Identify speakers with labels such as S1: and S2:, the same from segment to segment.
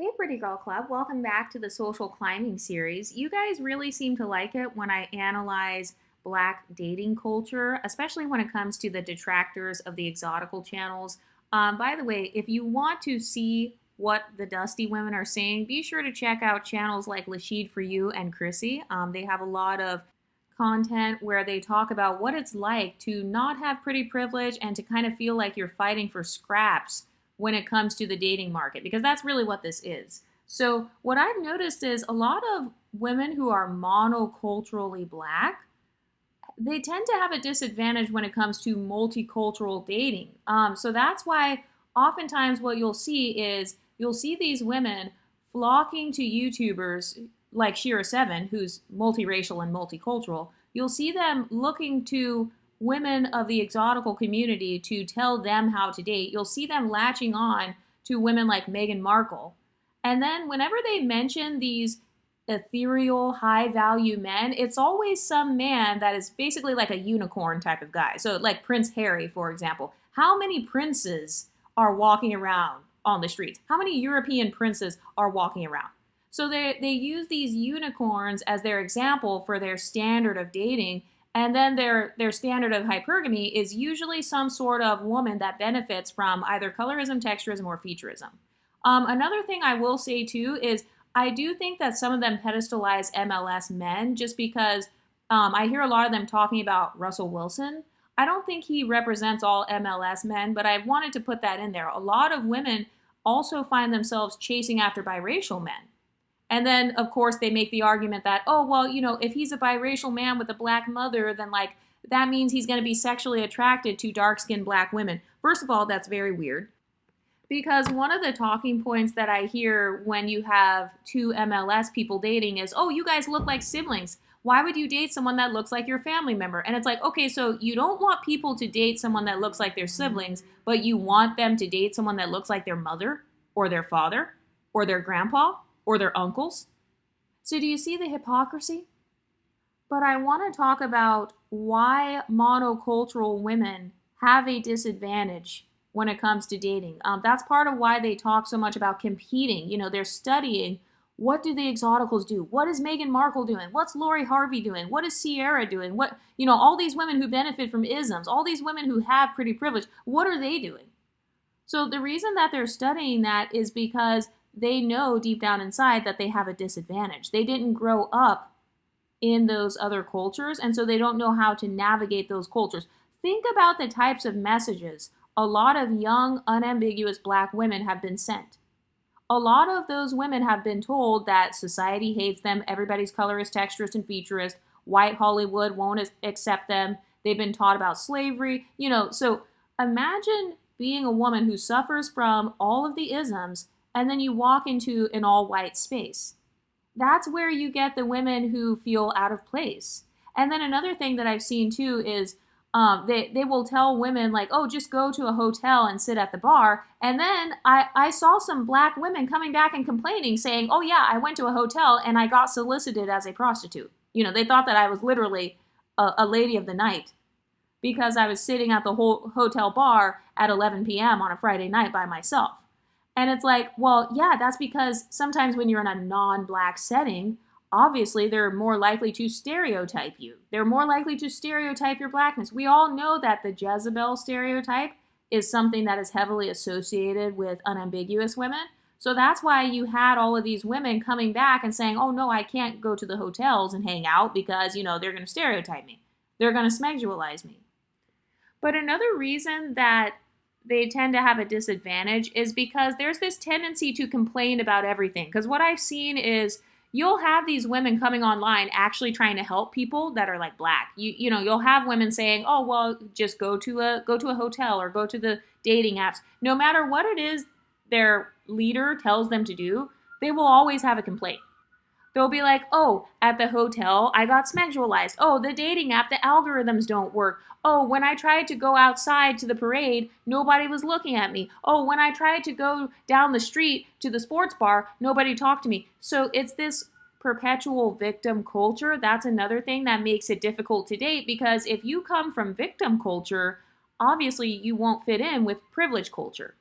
S1: Hey, Pretty Girl Club. Welcome back to the social climbing series. You guys really seem to like it when I analyze Black dating culture, especially when it comes to the detractors of the exotical channels. By the way, if you want to see what the Dusty women are saying, be sure to check out channels like Lashid For You and Chrissy. They have a lot of content where they talk about what it's like to not have pretty privilege and to kind of feel like you're fighting for scraps when it comes to the dating market, because that's really what this is. So, what I've noticed is a lot of women who are monoculturally black, they tend to have a disadvantage when it comes to multicultural dating. So, that's why oftentimes what you'll see is you'll see these women flocking to YouTubers like Shira7, who's multiracial and multicultural. You'll see them looking to women of the exotical community to tell them how to date. You'll see them latching on to women like Meghan Markle. And then whenever they mention these ethereal, high value men, it's always some man that is basically like a unicorn type of guy. So, like Prince Harry, for example. How many princes are walking around on the streets? How many European princes are walking around? So, they use these unicorns as their example for their standard of dating. And then their standard of hypergamy is usually some sort of woman that benefits from either colorism, texturism, or featureism. Another thing I will say too is I do think that some of them pedestalize MLS men just because I hear a lot of them talking about Russell Wilson. I don't think he represents all MLS men, but I wanted to put that in there. A lot of women also find themselves chasing after biracial men. And then, of course, they make the argument that, oh, well, if he's a biracial man with a black mother, then, that means he's going to be sexually attracted to dark-skinned black women. First of all, that's very weird. Because one of the talking points that I hear when you have two MLS people dating is, oh, you guys look like siblings. Why would you date someone that looks like your family member? And it's like, okay, so you don't want people to date someone that looks like their siblings, but you want them to date someone that looks like their mother or their father or their grandpa or their uncles. So do you see the hypocrisy? But I want to talk about why monocultural women have a disadvantage when it comes to dating. That's part of why they talk so much about competing. They're studying, what do the exoticals do? What is Meghan Markle doing? What's Lori Harvey doing? What is Sierra doing? All these women who benefit from isms, all these women who have pretty privilege, what are they doing? So the reason that they're studying that is because they know deep down inside that they have a disadvantage. They didn't grow up in those other cultures, and so they don't know how to navigate those cultures. Think about the types of messages a lot of young, unambiguous black women have been sent. A lot of those women have been told that society hates them, everybody's colorist, texturist, and featurist, white Hollywood won't accept them, they've been taught about slavery, so imagine being a woman who suffers from all of the isms and then you walk into an all-white space. That's where you get the women who feel out of place. And then another thing that I've seen too is they will tell women like, oh, just go to a hotel and sit at the bar. And then I saw some black women coming back and complaining saying, oh yeah, I went to a hotel and I got solicited as a prostitute. They thought that I was literally a lady of the night because I was sitting at the whole hotel bar at 11 p.m. on a Friday night by myself. And it's like, well, yeah, that's because sometimes when you're in a non-black setting, obviously they're more likely to stereotype you. They're more likely to stereotype your blackness. We all know that the Jezebel stereotype is something that is heavily associated with unambiguous women. So that's why you had all of these women coming back and saying, oh no, I can't go to the hotels and hang out because, they're going to stereotype me. They're going to sexualize me. But another reason that they tend to have a disadvantage is because there's this tendency to complain about everything. Because what I've seen is you'll have these women coming online actually trying to help people that are like black. You'll have women saying, oh, well, just go to a hotel or go to the dating apps. No matter what it is their leader tells them to do, they will always have a complaint. They'll be like, oh, at the hotel, I got sexualized. Oh, the dating app, the algorithms don't work. Oh, when I tried to go outside to the parade, nobody was looking at me. Oh, when I tried to go down the street to the sports bar, nobody talked to me. So it's this perpetual victim culture. That's another thing that makes it difficult to date, because if you come from victim culture, obviously you won't fit in with privilege culture.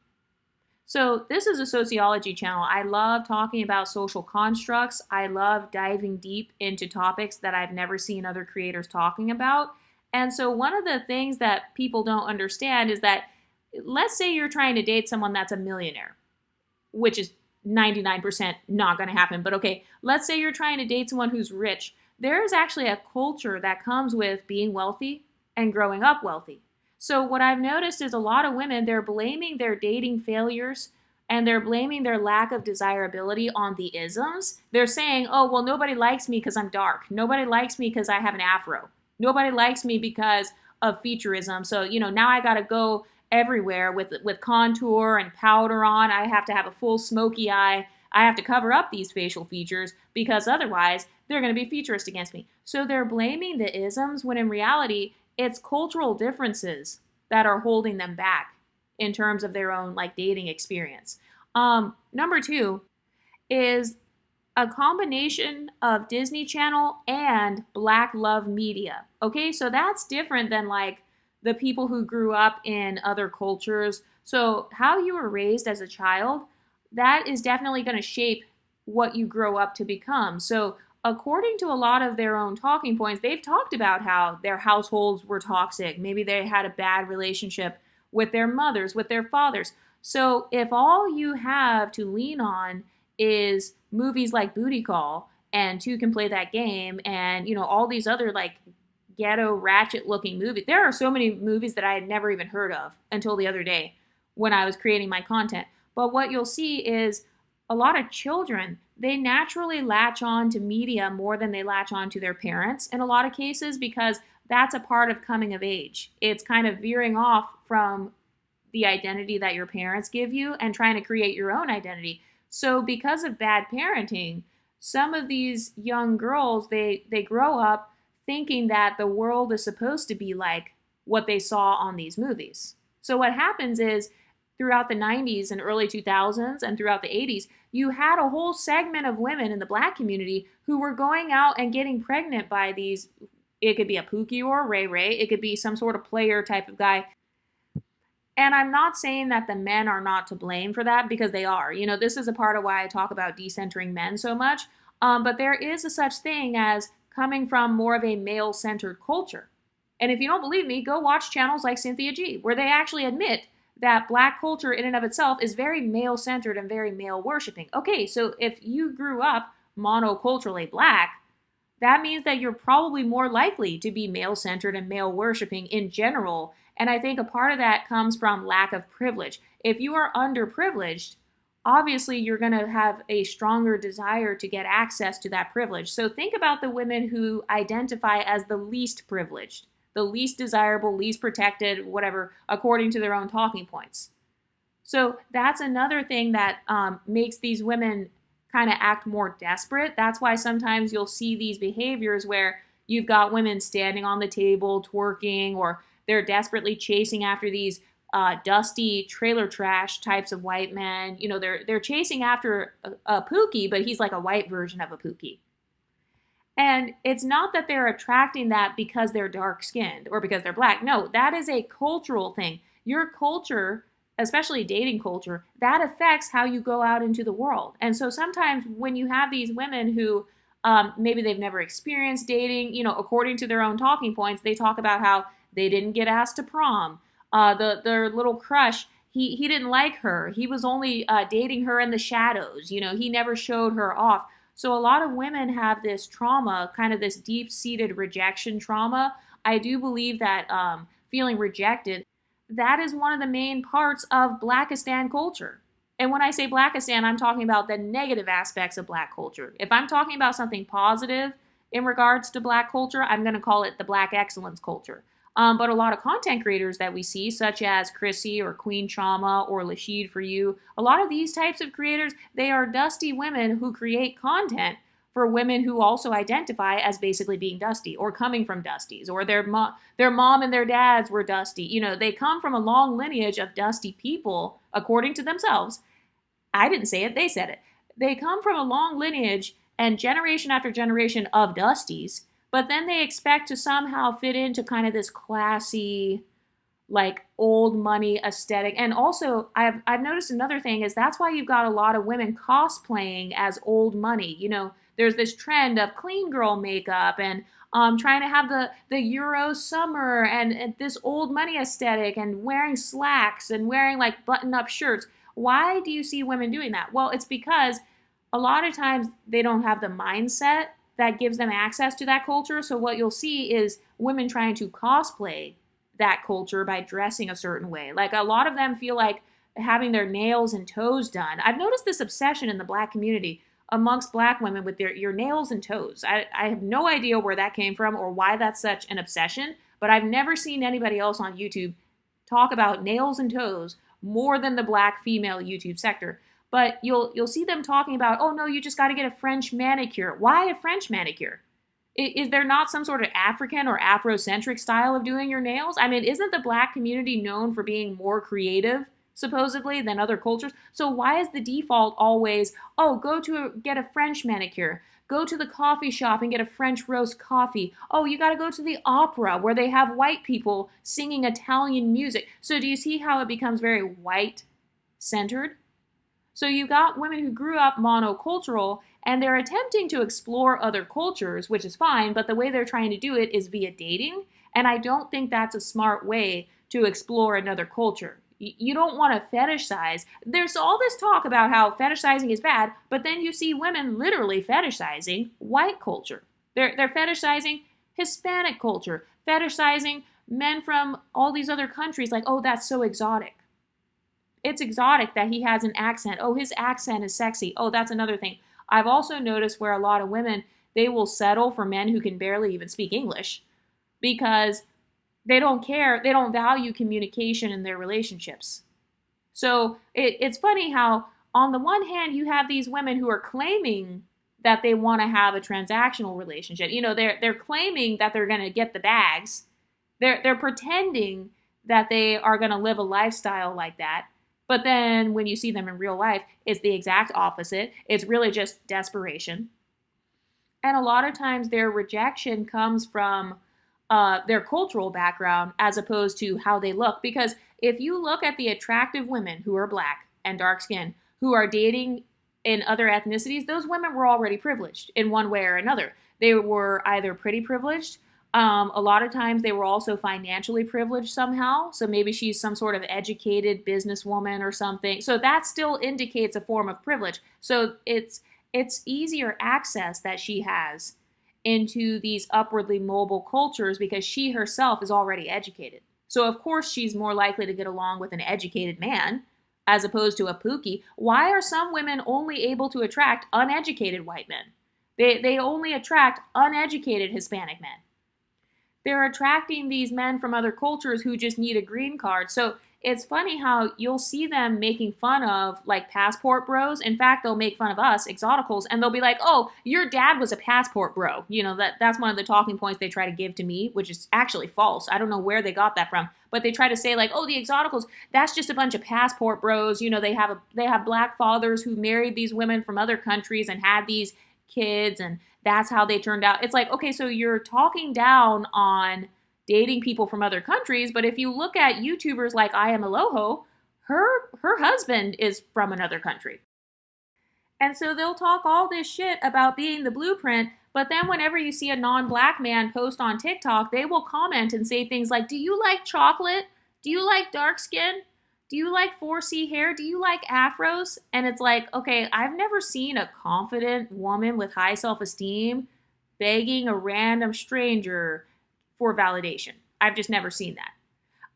S1: So this is a sociology channel. I love talking about social constructs. I love diving deep into topics that I've never seen other creators talking about. And so one of the things that people don't understand is that, let's say you're trying to date someone that's a millionaire, which is 99% not going to happen. But okay, let's say you're trying to date someone who's rich. There is actually a culture that comes with being wealthy and growing up wealthy. So what I've noticed is a lot of women, they're blaming their dating failures and they're blaming their lack of desirability on the isms. They're saying, oh, well, nobody likes me because I'm dark. Nobody likes me because I have an afro. Nobody likes me because of featureism. So, now I got to go everywhere with contour and powder on. I have to have a full smoky eye. I have to cover up these facial features because otherwise they're going to be featurist against me. So they're blaming the isms when in reality, it's cultural differences that are holding them back in terms of their own dating experience. Number two is a combination of Disney Channel and Black love media. Okay, so that's different than the people who grew up in other cultures. So how you were raised as a child, that is definitely going to shape what you grow up to become. So according to a lot of their own talking points, they've talked about how their households were toxic. Maybe they had a bad relationship with their mothers, with their fathers. So if all you have to lean on is movies like Booty Call and Two Can Play That Game and, all these other ghetto ratchet looking movies. There are so many movies that I had never even heard of until the other day when I was creating my content. But what you'll see is a lot of children, they naturally latch on to media more than they latch on to their parents in a lot of cases because that's a part of coming of age. It's kind of veering off from the identity that your parents give you and trying to create your own identity. So because of bad parenting, some of these young girls, they grow up thinking that the world is supposed to be like what they saw on these movies. So what happens is throughout the 90s and early 2000s and throughout the 80s, you had a whole segment of women in the Black community who were going out and getting pregnant by these, it could be a Pookie or a Ray Ray, it could be some sort of player type of guy. And I'm not saying that the men are not to blame for that because they are. This is a part of why I talk about decentering men so much. But there is a such thing as coming from more of a male-centered culture. And if you don't believe me, go watch channels like Cynthia G, where they actually admit that Black culture in and of itself is very male-centered and very male-worshipping. Okay, so if you grew up monoculturally Black, that means that you're probably more likely to be male-centered and male-worshipping in general. And I think a part of that comes from lack of privilege. If you are underprivileged, obviously you're going to have a stronger desire to get access to that privilege. So think about the women who identify as the least privileged, the least desirable, least protected, whatever, according to their own talking points. So that's another thing that makes these women kind of act more desperate. That's why sometimes you'll see these behaviors where you've got women standing on the table, twerking, or they're desperately chasing after these dusty trailer trash types of white men. They're chasing after a Pookie, but he's like a white version of a Pookie. And it's not that they're attracting that because they're dark-skinned or because they're Black. No, that is a cultural thing. Your culture, especially dating culture, that affects how you go out into the world. And so sometimes when you have these women who maybe they've never experienced dating, according to their own talking points, they talk about how they didn't get asked to prom. Their little crush, he didn't like her. He was only dating her in the shadows. He never showed her off. So a lot of women have this trauma, kind of this deep-seated rejection trauma. I do believe that feeling rejected, that is one of the main parts of Blackistan culture. And when I say Blackistan, I'm talking about the negative aspects of Black culture. If I'm talking about something positive in regards to Black culture, I'm going to call it the Black excellence culture. But a lot of content creators that we see, such as Chrissy or Queen Chama or Lashid for You, a lot of these types of creators, they are dusty women who create content for women who also identify as basically being dusty or coming from dusties, or their mom and their dads were dusty. They come from a long lineage of dusty people, according to themselves. I didn't say it, they said it. They come from a long lineage and generation after generation of dusties, but then they expect to somehow fit into kind of this classy, like old money aesthetic. And also I've noticed another thing is that's why you've got a lot of women cosplaying as old money. You know, there's this trend of clean girl makeup and trying to have the Euro summer and this old money aesthetic and wearing slacks and wearing like button up shirts. Why do you see women doing that? Well, it's because a lot of times they don't have the mindset that gives them access to that culture. So what you'll see is women trying to cosplay that culture by dressing a certain way. Like a lot of them feel like having their nails and toes done. I've noticed this obsession in the Black community amongst Black women with your nails and toes. I have no idea where that came from or why that's such an obsession, but I've never seen anybody else on YouTube talk about nails and toes more than the Black female YouTube sector. But you'll see them talking about, oh no, you just got to get a French manicure. Why a French manicure? Is there not some sort of African or Afrocentric style of doing your nails? I mean, isn't the Black community known for being more creative, supposedly, than other cultures? So why is the default always, oh, get a French manicure, go to the coffee shop and get a French roast coffee. Oh, you got to go to the opera where they have white people singing Italian music. So do you see how it becomes very white-centered? So you got women who grew up monocultural and they're attempting to explore other cultures, which is fine, but the way they're trying to do it is via dating. And I don't think that's a smart way to explore another culture. You don't want to fetishize. There's all this talk about how fetishizing is bad, but then you see women literally fetishizing white culture. They're fetishizing Hispanic culture, fetishizing men from all these other countries, like, oh, that's so exotic. It's exotic that he has an accent. Oh, his accent is sexy. Oh, that's another thing. I've also noticed where a lot of women, they will settle for men who can barely even speak English because they don't care. They don't value communication in their relationships. So it's funny how on the one hand, you have these women who are claiming that they want to have a transactional relationship. You know, they're claiming that they're going to get the bags. They're pretending that they are going to live a lifestyle like that. But then when you see them in real life, it's the exact opposite. It's really just desperation. And a lot of times their rejection comes from their cultural background as opposed to how they look. Because if you look at the attractive women who are Black and dark skinned who are dating in other ethnicities, those women were already privileged in one way or another. They were either pretty privileged. A lot of times they were also financially privileged somehow. So maybe she's some sort of educated businesswoman or something. So that still indicates a form of privilege. So it's easier access that she has into these upwardly mobile cultures because she herself is already educated. So of course she's more likely to get along with an educated man as opposed to a Pookie. Why are some women only able to attract uneducated white men? They only attract uneducated Hispanic men. They're attracting these men from other cultures who just need a green card. So it's funny how you'll see them making fun of like passport bros. In fact, they'll make fun of us, exoticals, and they'll be like, oh, your dad was a passport bro. You know, that's one of the talking points they try to give to me, which is actually false. I don't know where they got that from. But they try to say like, oh, the exoticals, that's just a bunch of passport bros. You know, they have Black fathers who married these women from other countries and had these kids, and that's how they turned out. It's like, okay, so you're talking down on dating people from other countries, but if you look at YouTubers like I Am Aloho, her husband is from another country. And so they'll talk all this shit about being the blueprint, but then whenever you see a non-Black man post on TikTok, they will comment and say things like, do you like chocolate? Do you like dark skin? Do you like 4C hair? Do you like afros? And it's like, okay, I've never seen a confident woman with high self-esteem begging a random stranger for validation. I've just never seen that.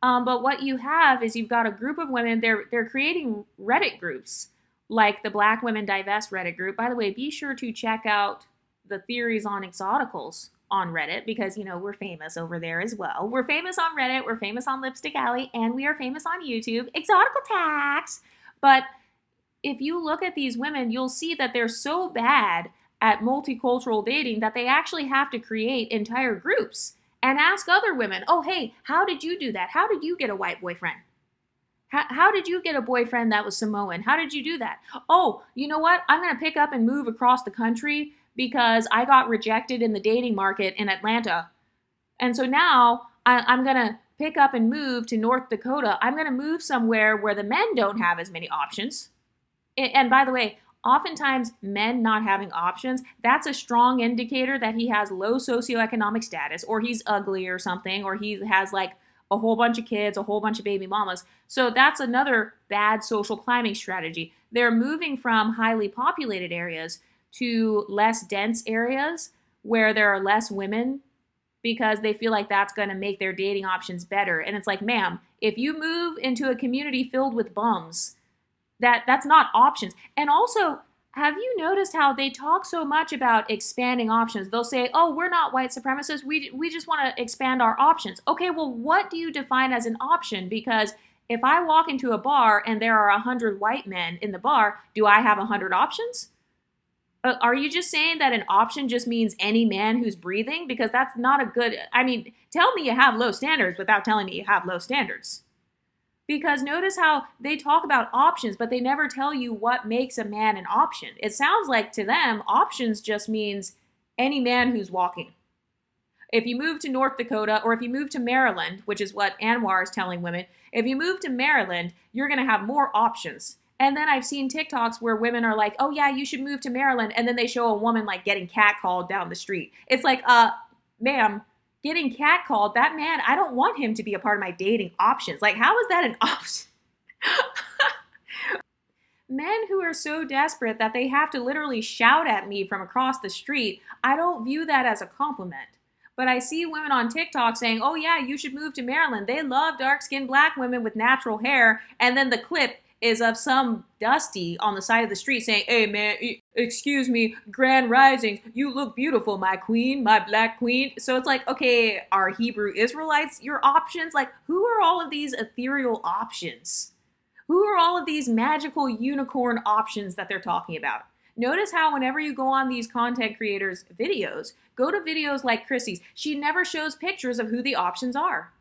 S1: But what you have is you've got a group of women, they're creating Reddit groups, like the Black Women Divest Reddit group. By the way, be sure to check out the theories on exoticals on Reddit because, you know, we're famous over there as well. We're famous on Reddit, we're famous on Lipstick Alley, and we are famous on YouTube. Exotical tax! But if you look at these women, you'll see that they're so bad at multicultural dating that they actually have to create entire groups and ask other women, oh, hey, how did you do that? How did you get a white boyfriend? How did you get a boyfriend that was Samoan? How did you do that? Oh, you know what? I'm going to pick up and move across the country because I got rejected in the dating market in Atlanta. And so now I'm going to pick up and move to North Dakota, I'm going to move somewhere where the men don't have as many options. And by the way, oftentimes men not having options, that's a strong indicator that he has low socioeconomic status, or he's ugly or something, or he has like a whole bunch of kids, a whole bunch of baby mamas. So that's another bad social climbing strategy. They're moving from highly populated areas to less dense areas where there are less women because they feel like that's going to make their dating options better. And it's like, ma'am, if you move into a community filled with bums, that's not options. And also, have you noticed how they talk so much about expanding options? They'll say, oh, we're not white supremacists. We just want to expand our options. Okay, well, what do you define as an option? Because if I walk into a bar and there are 100 white men in the bar, do I have 100 options? Are you just saying that an option just means any man who's breathing? Because that's not a good, I mean, tell me you have low standards without telling me you have low standards. Because notice how they talk about options, but they never tell you what makes a man an option. It sounds like to them, options just means any man who's walking. If you move to North Dakota, or if you move to Maryland, which is what Anwar is telling women, if you move to Maryland, you're going to have more options. And then I've seen TikToks where women are like, oh yeah, you should move to Maryland. And then they show a woman like getting catcalled down the street. It's like, ma'am, getting catcalled, that man, I don't want him to be a part of my dating options. Like, how is that an option? Men who are so desperate that they have to literally shout at me from across the street, I don't view that as a compliment. But I see women on TikTok saying, oh yeah, you should move to Maryland. They love dark-skinned black women with natural hair. And then the clip is of some dusty on the side of the street saying, hey man, excuse me, grand risings, you look beautiful, my queen, my black queen. So it's like, okay, are Hebrew Israelites your options? Like, who are all of these ethereal options? Who are all of these magical unicorn options that they're talking about? Notice how whenever you go on these content creators' videos, go to videos like Chrissy's, she never shows pictures of who the options are.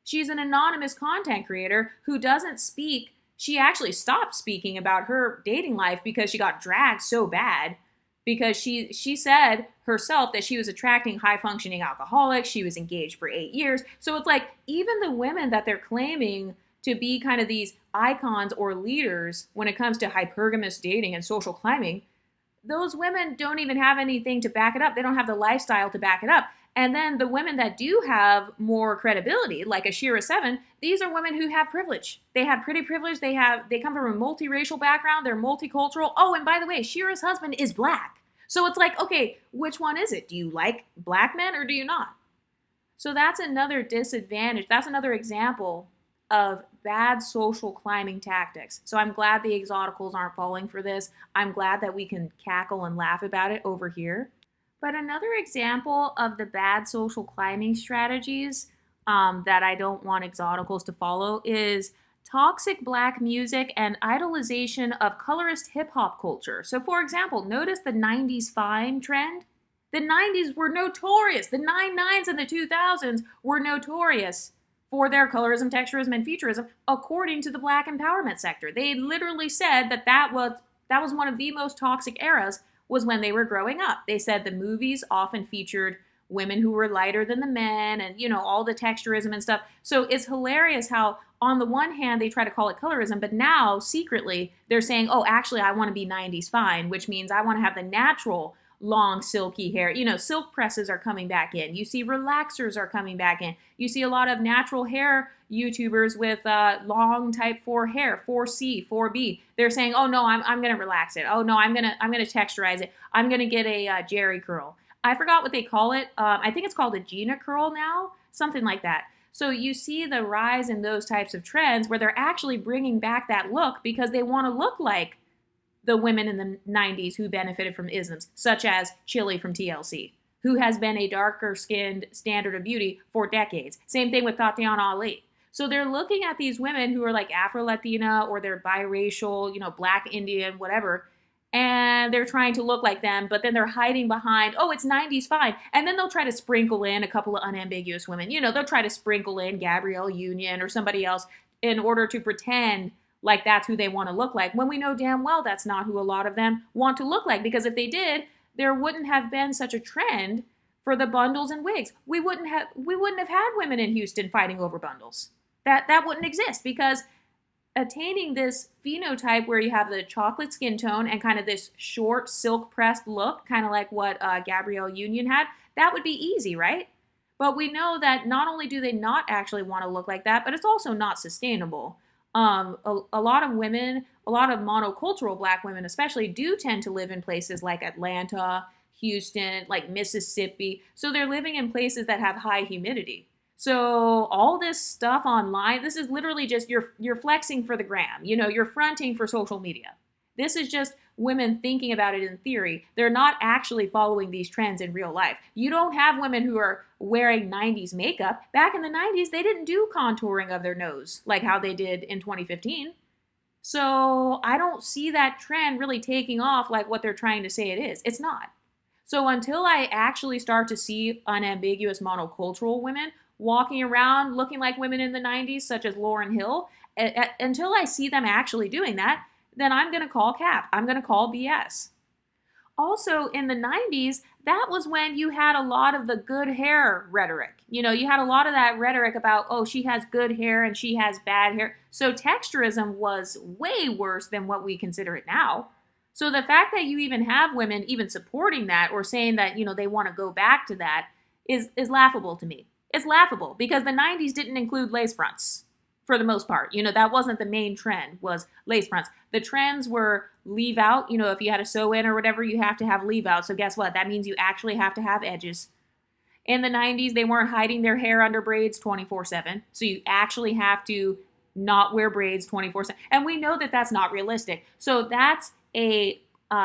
S1: She's an anonymous content creator who doesn't speak. She actually stopped speaking about her dating life because she got dragged so bad, because she said herself that she was attracting high-functioning alcoholics. She was engaged for 8 years. So it's like, even the women that they're claiming to be kind of these icons or leaders when it comes to hypergamous dating and social climbing, those women don't even have anything to back it up. They don't have the lifestyle to back it up. And then the women that do have more credibility, like Ashira 7, these are women who have privilege. They have pretty privilege. They come from a multiracial background. They're multicultural. Oh, and by the way, Shira's husband is black. So it's like, okay, which one is it? Do you like black men or do you not? So that's another disadvantage. That's another example of bad social climbing tactics. So I'm glad the exoticals aren't falling for this. I'm glad that we can cackle and laugh about it over here. But another example of the bad social climbing strategies that I don't want exoticals to follow is toxic black music and idolization of colorist hip-hop culture. So for example, notice the 90s fine trend. The 90s were notorious. The 99s and the 2000s were notorious for their colorism, texturism, and futurism, according to the black empowerment sector. They literally said that was one of the most toxic eras, was when they were growing up. They said the movies often featured women who were lighter than the men and, you know, all the texturism and stuff. So it's hilarious how on the one hand they try to call it colorism, but now secretly they're saying, oh, actually I want to be 90s fine, which means I want to have the natural long silky hair. You know, silk presses are coming back in. You see relaxers are coming back in. You see a lot of natural hair YouTubers with long type 4 hair, 4C, 4B. They're saying, oh no, I'm going to relax it. Oh no, I'm going to texturize it. I'm going to get a Jerry curl. I forgot what they call it. I think it's called a Gina curl now, something like that. So you see the rise in those types of trends where they're actually bringing back that look because they want to look like the women in the 90s who benefited from isms, such as Chili from TLC, who has been a darker skinned standard of beauty for decades. Same thing with Tatiana Ali. So they're looking at these women who are like Afro-Latina or they're biracial, you know, Black Indian, whatever, and they're trying to look like them, but then they're hiding behind, oh, it's 90s fine. And then they'll try to sprinkle in a couple of unambiguous women. You know, they'll try to sprinkle in Gabrielle Union or somebody else in order to pretend like that's who they want to look like, when we know damn well that's not who a lot of them want to look like. Because if they did, there wouldn't have been such a trend for the bundles and wigs. We wouldn't have had women in Houston fighting over bundles. That wouldn't exist, because attaining this phenotype where you have the chocolate skin tone and kind of this short silk pressed look, kind of like what Gabrielle Union had, that would be easy, right? But we know that not only do they not actually want to look like that, but it's also not sustainable. A lot of women, a lot of monocultural Black women especially, do tend to live in places like Atlanta, Houston, like Mississippi. So they're living in places that have high humidity. So all this stuff online, this is literally just you're flexing for the gram. You're fronting for social media. This is just women thinking about it in theory. They're not actually following these trends in real life. You don't have women who are wearing 90s makeup. Back in the 90s, they didn't do contouring of their nose like how they did in 2015. So I don't see that trend really taking off like what they're trying to say it is. It's not. So until I actually start to see unambiguous monocultural women walking around looking like women in the 90s, such as Lauryn Hill, until I see them actually doing that, then I'm going to call cap. I'm going to call BS. Also, in the 90s, that was when you had a lot of the good hair rhetoric. You had a lot of that rhetoric about, oh, she has good hair and she has bad hair. So texturism was way worse than what we consider it now. So the fact that you even have women even supporting that or saying that, they want to go back to that is laughable to me. It's laughable because the 90s didn't include lace fronts. For the most part, that wasn't the main trend, was lace fronts. The trends were leave out. If you had a sew in or whatever, you have to have leave out. So guess what? That means you actually have to have edges. In the 90s, they weren't hiding their hair under braids 24/7. So you actually have to not wear braids 24/7. And we know that that's not realistic. So that's a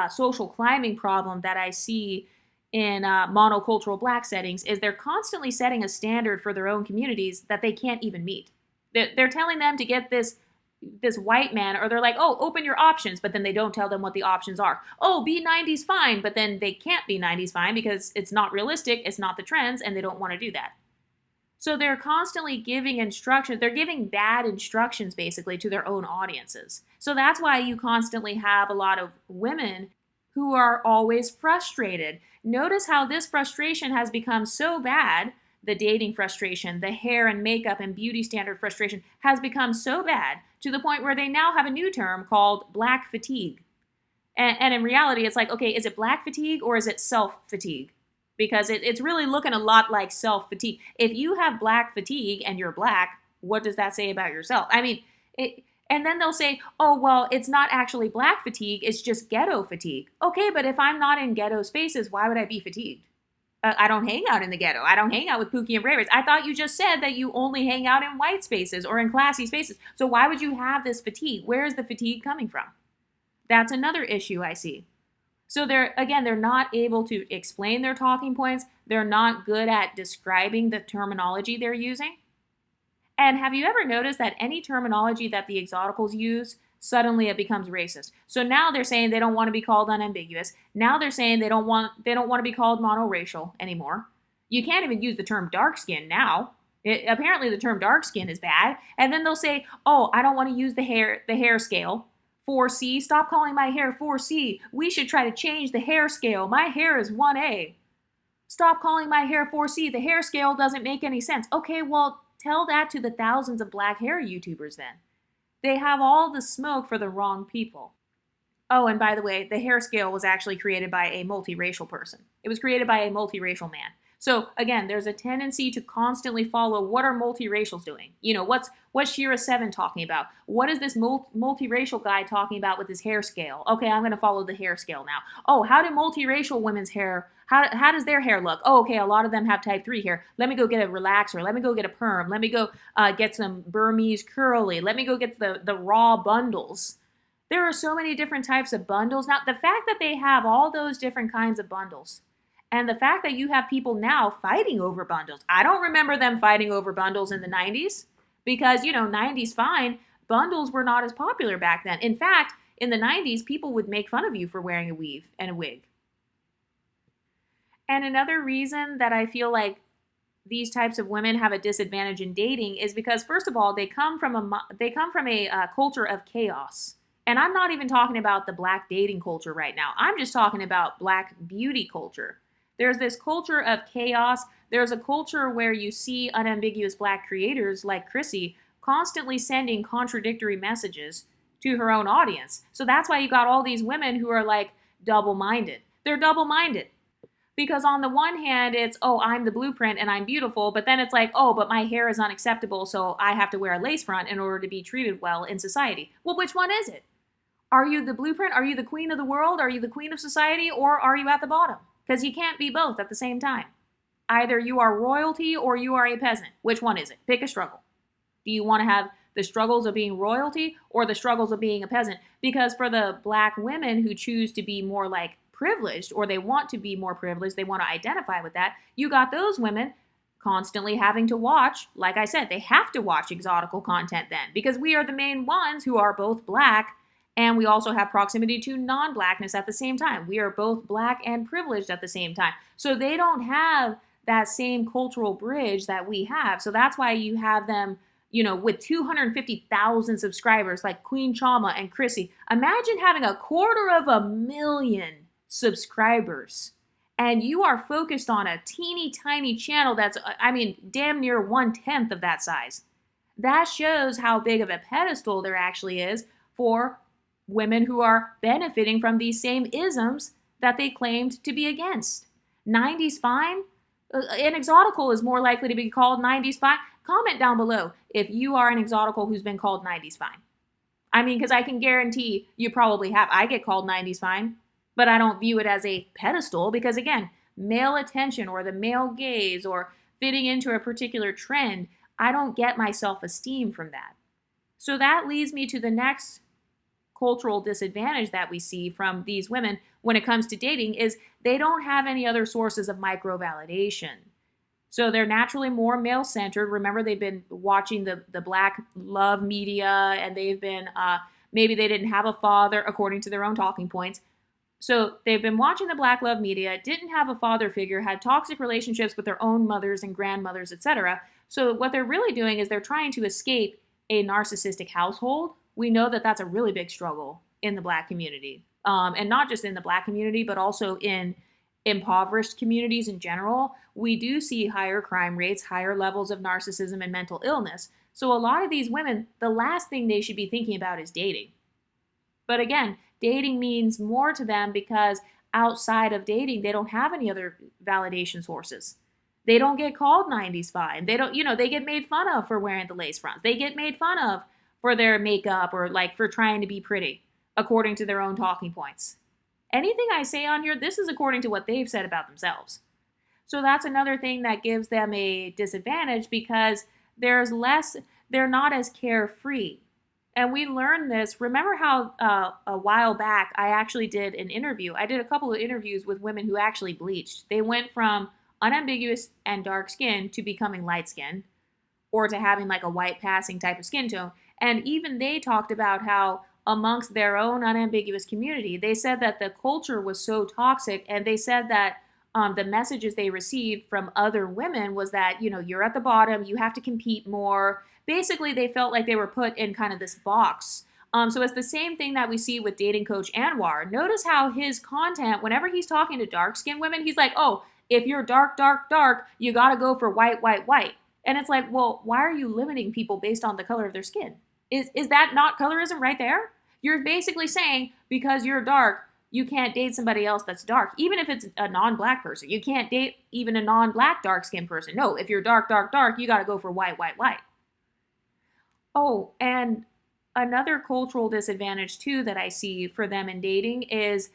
S1: social climbing problem that I see in monocultural Black settings, is they're constantly setting a standard for their own communities that they can't even meet. They're telling them to get this white man, or they're like, oh, open your options, but then they don't tell them what the options are. Oh, be 90s fine, but then they can't be 90s fine because it's not realistic, it's not the trends, and they don't want to do that. So they're constantly giving instructions. They're giving bad instructions, basically, to their own audiences. So that's why you constantly have a lot of women who are always frustrated. Notice how this frustration has become so bad. The dating frustration, the hair and makeup and beauty standard frustration has become so bad to the point where they now have a new term called Black fatigue. And in reality, it's like, okay, is it Black fatigue or is it self-fatigue? Because it's really looking a lot like self-fatigue. If you have Black fatigue and you're Black, what does that say about yourself? I mean, and then they'll say, oh, well, it's not actually Black fatigue, it's just ghetto fatigue. Okay, but if I'm not in ghetto spaces, why would I be fatigued? I don't hang out in the ghetto. I don't hang out with Pookie and Ray Rays. I thought you just said that you only hang out in white spaces or in classy spaces. So why would you have this fatigue? Where is the fatigue coming from? That's another issue I see. So they're not able to explain their talking points. They're not good at describing the terminology they're using. And have you ever noticed that any terminology that the exoticals use, suddenly it becomes racist? So now they're saying they don't want to be called unambiguous. Now they're saying they don't want to be called monoracial anymore. You can't even use the term dark skin now. Apparently the term dark skin is bad. And then they'll say, oh, I don't want to use the hair scale. 4C, stop calling my hair 4C. We should try to change the hair scale. My hair is 1A. Stop calling my hair 4C. The hair scale doesn't make any sense. Okay, well, tell that to the thousands of Black hair YouTubers then. They have all the smoke for the wrong people. Oh, and by the way, the hair scale was actually created by a multiracial person. It was created by a multiracial man. So again, there's a tendency to constantly follow what are multiracials doing? What's Shira 7 talking about? What is this multiracial guy talking about with his hair scale? Okay, I'm going to follow the hair scale now. Oh, how do multiracial women's hair, how does their hair look? Oh, okay, a lot of them have type 3 hair. Let me go get a relaxer. Let me go get a perm. Let me go get some Burmese curly. Let me go get the raw bundles. There are so many different types of bundles. Now, the fact that they have all those different kinds of bundles, and the fact that you have people now fighting over bundles. I don't remember them fighting over bundles in the 90s because, 90s fine, bundles were not as popular back then. In fact, in the 90s, people would make fun of you for wearing a weave and a wig. And another reason that I feel like these types of women have a disadvantage in dating is because, first of all, they come from a culture of chaos. And I'm not even talking about the Black dating culture right now. I'm just talking about Black beauty culture. There's this culture of chaos. There's a culture where you see unambiguous black creators like Chrissy constantly sending contradictory messages to her own audience. So that's why you got all these women who are like double-minded. They're double-minded. Because on the one hand, it's, oh, I'm the blueprint and I'm beautiful, but then it's like, oh, but my hair is unacceptable, so I have to wear a lace front in order to be treated well in society. Well, which one is it? Are you the blueprint? Are you the queen of the world? Are you the queen of society? Or are you at the bottom? Because you can't be both at the same time. Either you are royalty or you are a peasant. Which one is it? Pick a struggle. Do you want to have the struggles of being royalty or the struggles of being a peasant? Because for the black women who choose to be more like privileged, or they want to be more privileged, they want to identify with that, you got those women constantly having to watch, like I said, they have to watch exotical content then, because we are the main ones who are both black, and we also have proximity to non-blackness at the same time. We are both black and privileged at the same time. So they don't have that same cultural bridge that we have. So that's why you have them, you know, with 250,000 subscribers like Queen Chama and Chrissy. Imagine having 250,000 subscribers and you are focused on a teeny tiny channel that's, I mean, damn near 1/10 of that size. That shows how big of a pedestal there actually is for women who are benefiting from these same isms that they claimed to be against. 90s fine? An exotical is more likely to be called 90s fine. Comment down below if you are an exotical who's been called 90s fine. I mean, because I can guarantee you probably have. I get called 90s fine, but I don't view it as a pedestal because, again, male attention or the male gaze or fitting into a particular trend, I don't get my self-esteem from that. So that leads me to the next cultural disadvantage that we see from these women when it comes to dating is they don't have any other sources of micro-validation. So they're naturally more male-centered. Remember, they've been watching the black love media, and they've been, maybe they didn't have a father, according to their own talking points. So they've been watching the black love media, didn't have a father figure, had toxic relationships with their own mothers and grandmothers, etc. So what they're really doing is they're trying to escape a narcissistic household. We know that that's a really big struggle in the black community. And not just in the black community, but also in impoverished communities in general. We do see higher crime rates, higher levels of narcissism and mental illness. So a lot of these women, the last thing they should be thinking about is dating. But again, dating means more to them because outside of dating, they don't have any other validation sources. They don't get called 90s fine. They don't, they get made fun of for wearing the lace fronts. They get made fun of for their makeup or like for trying to be pretty, according to their own talking points. Anything I say on here, this is according to what they've said about themselves. So that's another thing that gives them a disadvantage because they're not as carefree. And we learned this. Remember how a while back I actually did an interview. I did a couple of interviews with women who actually bleached. They went from unambiguous and dark skin to becoming light skin or to having like a white passing type of skin tone. And even they talked about how amongst their own unambiguous community, they said that the culture was so toxic, and they said that the messages they received from other women was that, you're at the bottom, you have to compete more. Basically, they felt like they were put in kind of this box. So it's the same thing that we see with dating coach Anwar. Notice how his content, whenever he's talking to dark-skinned women, he's like, oh, if you're dark, dark, dark, you got to go for white, white, white. And it's like, well, why are you limiting people based on the color of their skin? Is that not colorism right there? You're basically saying because you're dark, you can't date somebody else that's dark, even if it's a non-black person. You can't date even a non-black dark-skinned person. No, if you're dark, dark, dark, you got to go for white, white, white. Oh, and another cultural disadvantage too that I see for them in dating is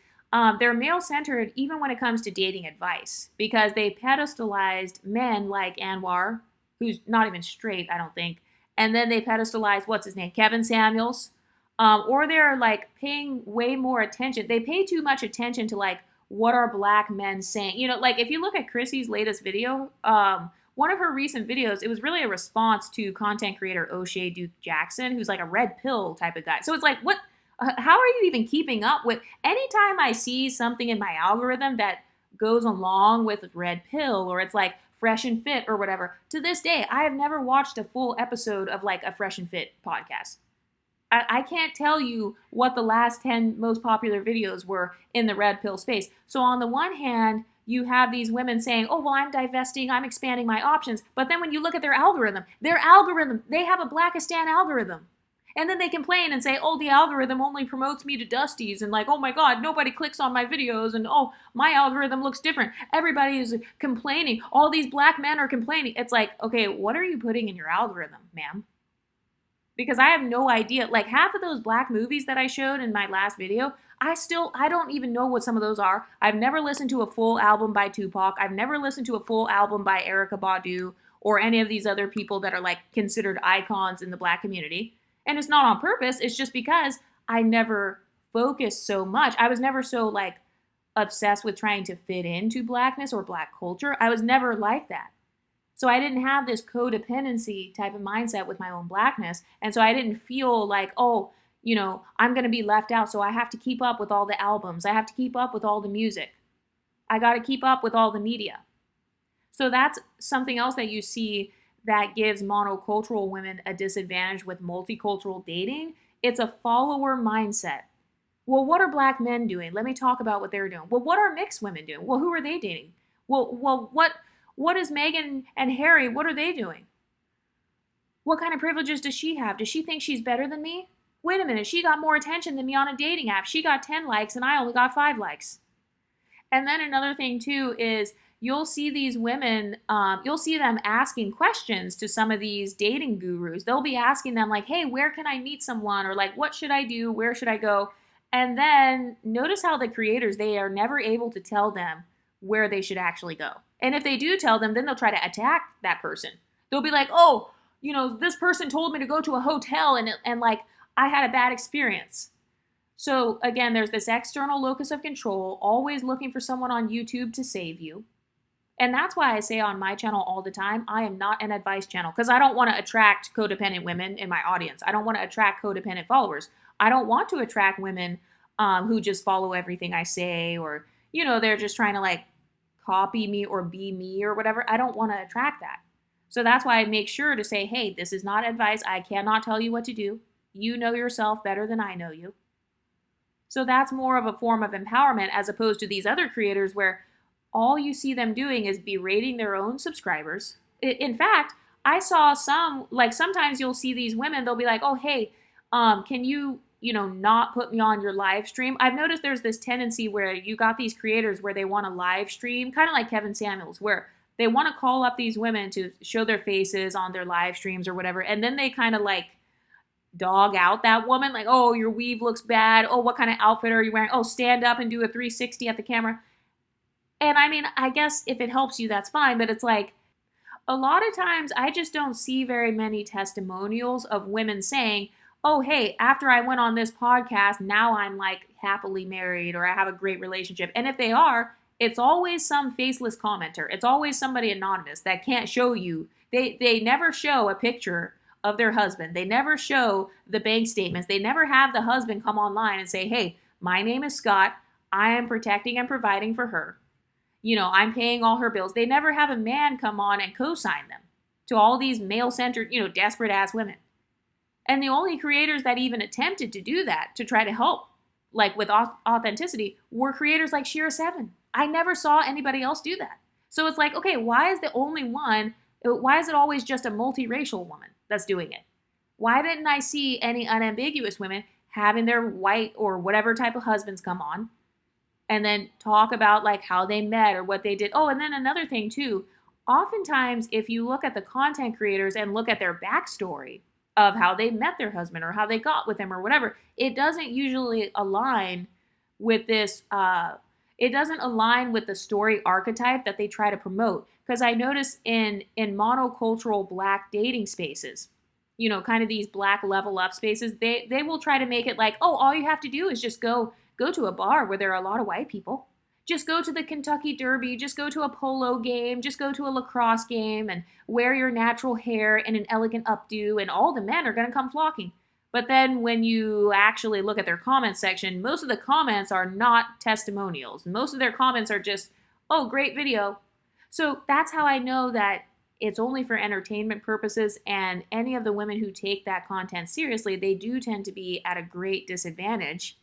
S1: they're male-centered even when it comes to dating advice because they pedestalized men like Anwar, who's not even straight, I don't think, and then they pedestalized, what's his name, Kevin Samuels. Or they're like paying way more attention. They pay too much attention to like what are black men saying. Like if you look at Chrissy's latest video, one of her recent videos, it was really a response to content creator O'Shea Duke Jackson, who's like a red pill type of guy. So it's like, what? How are you even keeping up with? Anytime I see something in my algorithm that goes along with red pill or it's like Fresh and Fit or whatever, to this day, I have never watched a full episode of like a Fresh and Fit podcast. I can't tell you what the last 10 most popular videos were in the red pill space. So on the one hand, you have these women saying, oh, well, I'm divesting, I'm expanding my options. But then when you look at their algorithm, they have a Blackistan algorithm. And then they complain and say, oh, the algorithm only promotes me to Dusties. And like, oh my God, nobody clicks on my videos. And oh, my algorithm looks different. Everybody is complaining. All these black men are complaining. It's like, okay, what are you putting in your algorithm, ma'am? Because I have no idea. Like half of those black movies that I showed in my last video, I don't even know what some of those are. I've never listened to a full album by Tupac. I've never listened to a full album by Erykah Badu or any of these other people that are like considered icons in the black community. And it's not on purpose. It's just because I never focused so much. I was never so like obsessed with trying to fit into blackness or black culture. I was never like that. So I didn't have this codependency type of mindset with my own blackness. And so I didn't feel like, oh, you know, I'm going to be left out. So I have to keep up with all the albums. I have to keep up with all the music. I got to keep up with all the media. So that's something else that you see that gives monocultural women a disadvantage with multicultural dating. It's a follower mindset. Well, what are black men doing? Let me talk about what they're doing. Well, what are mixed women doing? Well, who are they dating? Well, what is Meghan and Harry? What are they doing? What kind of privileges does she have? Does she think she's better than me? Wait a minute, she got more attention than me on a dating app. She got 10 likes and I only got 5 likes. And then another thing too is you'll see these women, you'll see them asking questions to some of these dating gurus. They'll be asking them like, hey, where can I meet someone? Or like, what should I do? Where should I go? And then notice how the creators, they are never able to tell them where they should actually go. And if they do tell them, then they'll try to attack that person. They'll be like, oh, you know, this person told me to go to a hotel and like I had a bad experience. So again, there's this external locus of control, always looking for someone on YouTube to save you. And that's why I say on my channel all the time, I am not an advice channel because I don't want to attract codependent women in my audience. I don't want to attract codependent followers. I don't want to attract women who just follow everything I say or, you know, they're just trying to like copy me or be me or whatever. I don't want to attract that. So that's why I make sure to say, hey, this is not advice. I cannot tell you what to do. You know yourself better than I know you. So that's more of a form of empowerment as opposed to these other creators where all you see them doing is berating their own subscribers. In fact, I saw some, like sometimes you'll see these women, they'll be like, oh, hey, can you, not put me on your live stream? I've noticed there's this tendency where you got these creators where they want to live stream, kind of like Kevin Samuels, where they want to call up these women to show their faces on their live streams or whatever. And then they kind of like dog out that woman, like, oh, your weave looks bad. Oh, what kind of outfit are you wearing? Oh, stand up and do a 360 at the camera. And I mean, I guess if it helps you, that's fine. But it's like a lot of times I just don't see very many testimonials of women saying, oh, hey, after I went on this podcast, now I'm like happily married or I have a great relationship. And if they are, it's always some faceless commenter. It's always somebody anonymous that can't show you. They never show a picture of their husband. They never show the bank statements. They never have the husband come online and say, hey, my name is Scott. I am protecting and providing for her. I'm paying all her bills. They never have a man come on and co-sign them to all these male-centered, desperate ass women. And the only creators that even attempted to do that, to try to help, like with authenticity, were creators like Shira7. I never saw anybody else do that. So it's like, okay, why is it always just a multiracial woman that's doing it? Why didn't I see any unambiguous women having their white or whatever type of husbands come on and then talk about like how they met or what they did? Oh, and then another thing too, oftentimes if you look at the content creators and look at their backstory of how they met their husband or how they got with him or whatever, it doesn't usually align with this, it doesn't align with the story archetype that they try to promote. Because I notice in monocultural black dating spaces, kind of these black level up spaces, they will try to make it like, oh, all you have to do is just go to a bar where there are a lot of white people. Just go to the Kentucky Derby, just go to a polo game, just go to a lacrosse game and wear your natural hair in an elegant updo and all the men are going to come flocking. But then when you actually look at their comment section, most of the comments are not testimonials. Most of their comments are just, oh, great video. So that's how I know that it's only for entertainment purposes, and any of the women who take that content seriously, they do tend to be at a great disadvantage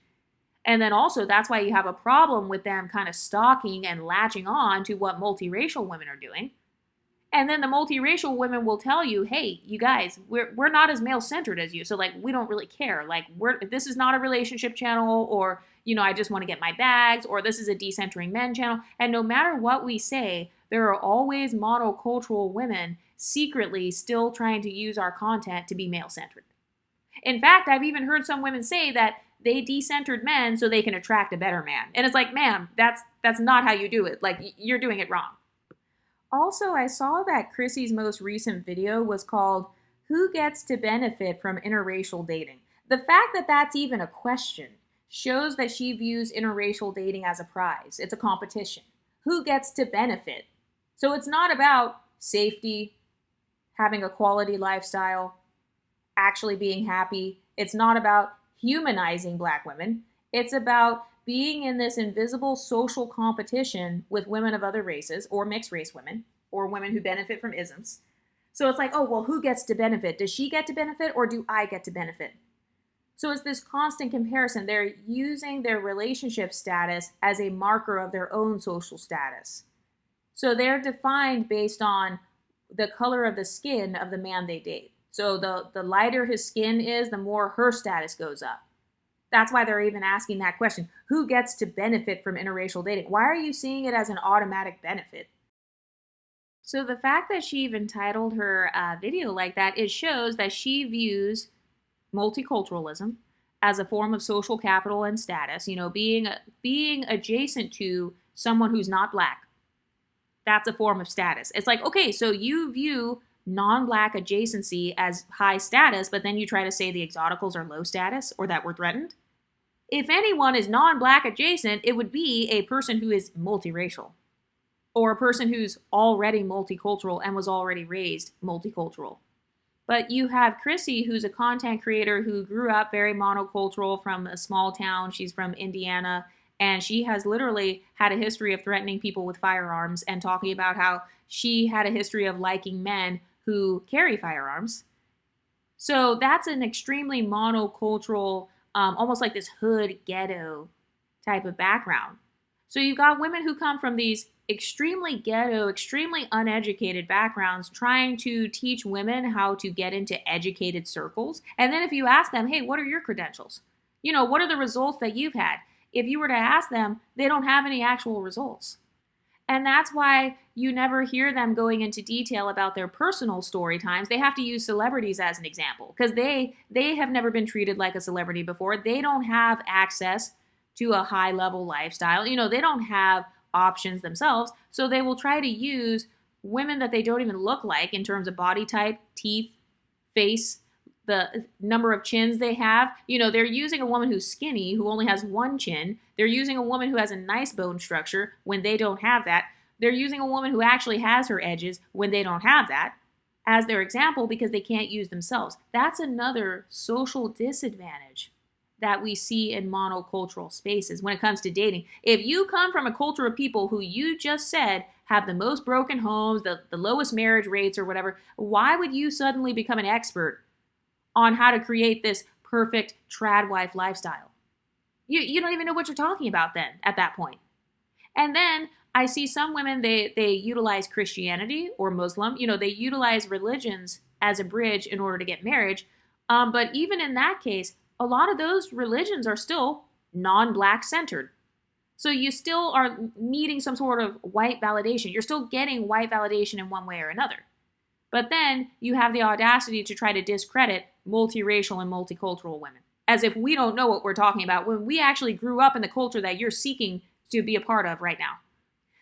S1: And then also, that's why you have a problem with them kind of stalking and latching on to what multiracial women are doing. And then the multiracial women will tell you, hey, you guys, we're not as male centered as you. So like, we don't really care. Like, this is not a relationship channel, or, I just want to get my bags, or this is a decentering men channel. And no matter what we say, there are always monocultural women secretly still trying to use our content to be male centered. In fact, I've even heard some women say that they decentered men so they can attract a better man. And it's like, ma'am, that's not how you do it. Like, you're doing it wrong. Also, I saw that Chrissy's most recent video was called, "Who Gets to Benefit from Interracial Dating?" The fact that that's even a question shows that she views interracial dating as a prize. It's a competition. Who gets to benefit? So it's not about safety, having a quality lifestyle, actually being happy. It's not about humanizing Black women. It's about being in this invisible social competition with women of other races, or mixed race women, or women who benefit from isms. So it's like, oh, well, who gets to benefit? Does she get to benefit, or do I get to benefit? So it's this constant comparison. They're using their relationship status as a marker of their own social status. So they're defined based on the color of the skin of the man they date. So the lighter his skin is, the more her status goes up. That's why they're even asking that question. Who gets to benefit from interracial dating? Why are you seeing it as an automatic benefit? So the fact that she even titled her video like that, it shows that she views multiculturalism as a form of social capital and status, being adjacent to someone who's not Black. That's a form of status. It's like, okay, so you view non-Black adjacency as high status, but then you try to say the exoticals are low status, or that we're threatened. If anyone is non-Black adjacent, it would be a person who is multiracial, or a person who's already multicultural and was already raised multicultural. But you have Chrissy, who's a content creator who grew up very monocultural from a small town. She's from Indiana, and she has literally had a history of threatening people with firearms and talking about how she had a history of liking men who carry firearms. So that's an extremely monocultural, almost like this hood ghetto type of background. So you've got women who come from these extremely ghetto, extremely uneducated backgrounds trying to teach women how to get into educated circles. And then if you ask them, hey, what are your credentials? What are the results that you've had? If you were to ask them, they don't have any actual results. And that's why you never hear them going into detail about their personal story times. They have to use celebrities as an example because they have never been treated like a celebrity before. They don't have access to a high level lifestyle. They don't have options themselves. So they will try to use women that they don't even look like in terms of body type, teeth, face, the number of chins they have. They're using a woman who's skinny, who only has one chin. They're using a woman who has a nice bone structure when they don't have that. They're using a woman who actually has her edges when they don't have that as their example because they can't use themselves. That's another social disadvantage that we see in monocultural spaces when it comes to dating. If you come from a culture of people who you just said have the most broken homes, the lowest marriage rates or whatever, why would you suddenly become an expert on how to create this perfect trad wife lifestyle? You don't even know what you're talking about then at that point. And then I see some women, they utilize Christianity or Muslim, they utilize religions as a bridge in order to get marriage. But even in that case, a lot of those religions are still non-Black centered. So you still are needing some sort of white validation. You're still getting white validation in one way or another. But then you have the audacity to try to discredit multiracial and multicultural women, as if we don't know what we're talking about when we actually grew up in the culture that you're seeking to be a part of right now.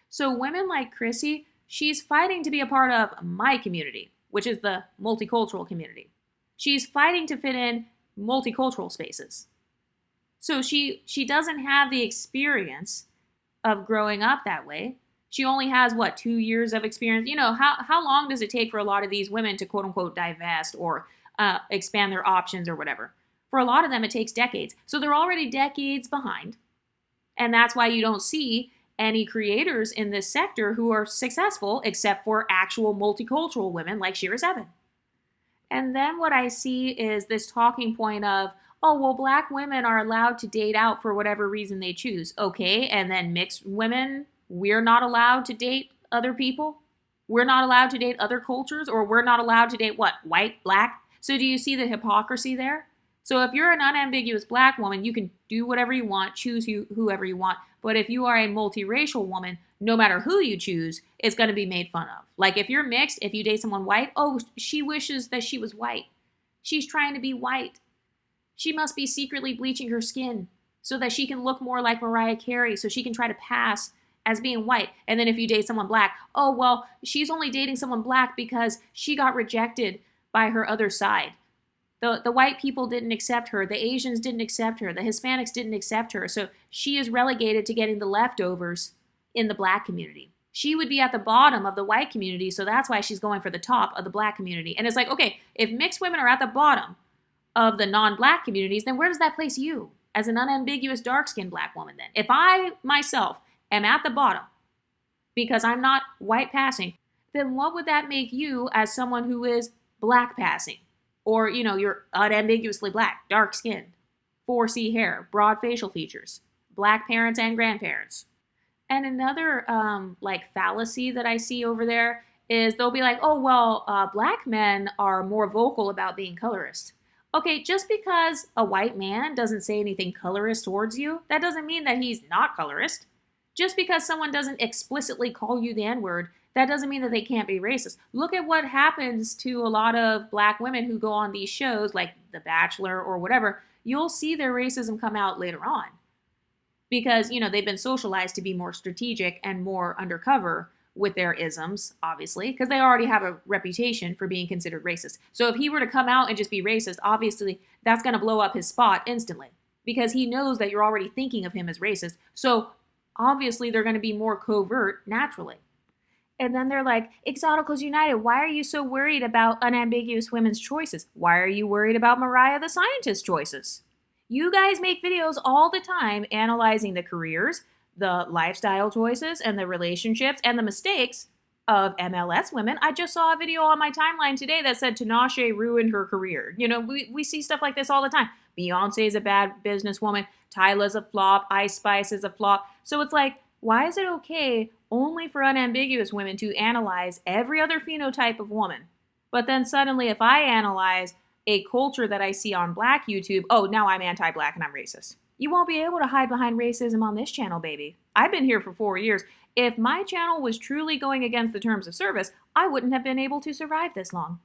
S1: So women like Chrissy, she's fighting to be a part of my community, which is the multicultural community. She's fighting to fit in multicultural spaces. So she doesn't have the experience of growing up that way. She only has, 2 years of experience? How long does it take for a lot of these women to quote unquote divest or expand their options or whatever? For a lot of them, it takes decades. So they're already decades behind. And that's why you don't see any creators in this sector who are successful except for actual multicultural women like Shira Zevin. And then what I see is this talking point of, oh, well, black women are allowed to date out for whatever reason they choose. Okay, and then mixed women, we're not allowed to date other people? We're not allowed to date other cultures, or we're not allowed to date what? White, black? So do you see the hypocrisy there? So if you're an unambiguous black woman, you can do whatever you want, choose whoever you want. But if you are a multiracial woman, no matter who you choose, it's going to be made fun of. Like if you're mixed, if you date someone white, oh, she wishes that she was white. She's trying to be white. She must be secretly bleaching her skin so that she can look more like Mariah Carey, so she can try to pass as being white. And then if you date someone black, oh, well, she's only dating someone black because she got rejected by her other side. The white people didn't accept her. The Asians didn't accept her. The Hispanics didn't accept her. So she is relegated to getting the leftovers in the black community. She would be at the bottom of the white community, so that's why she's going for the top of the black community. And it's like, okay, if mixed women are at the bottom of the non-black communities, then where does that place you as an unambiguous dark-skinned black woman then? If I myself am at the bottom because I'm not white passing, then what would that make you as someone who is black passing? Or, you know, you're unambiguously black, dark-skinned, 4C hair, broad facial features, black parents and grandparents. And another fallacy that I see over there is they'll be like, oh, well, black men are more vocal about being colorist. Okay, just because a white man doesn't say anything colorist towards you, that doesn't mean that he's not colorist. Just because someone doesn't explicitly call you the N-word, that doesn't mean that they can't be racist. Look at what happens to a lot of black women who go on these shows like The Bachelor or whatever. You'll see their racism come out later on because, you know, they've been socialized to be more strategic and more undercover with their isms, obviously, because they already have a reputation for being considered racist. So if he were to come out and just be racist, obviously that's going to blow up his spot instantly because he knows that you're already thinking of him as racist. So obviously they're going to be more covert naturally. And then they're like, Exoticals United, why are you so worried about unambiguous women's choices? Why are you worried about Mariah the Scientist's choices? You guys make videos all the time analyzing the careers, the lifestyle choices, and the relationships, and the mistakes of MLS women. I just saw a video on my timeline today that said Tinashe ruined her career. You know, we see stuff like this all the time. Beyonce is a bad businesswoman. Tyla's a flop. Ice Spice is a flop. So it's like, why is it okay only for unambiguous women to analyze every other phenotype of woman? But then suddenly if I analyze a culture that I see on black YouTube, oh, now I'm anti-black and I'm racist. You won't be able to hide behind racism on this channel, baby. I've been here for 4 years. If my channel was truly going against the terms of service, I wouldn't have been able to survive this long.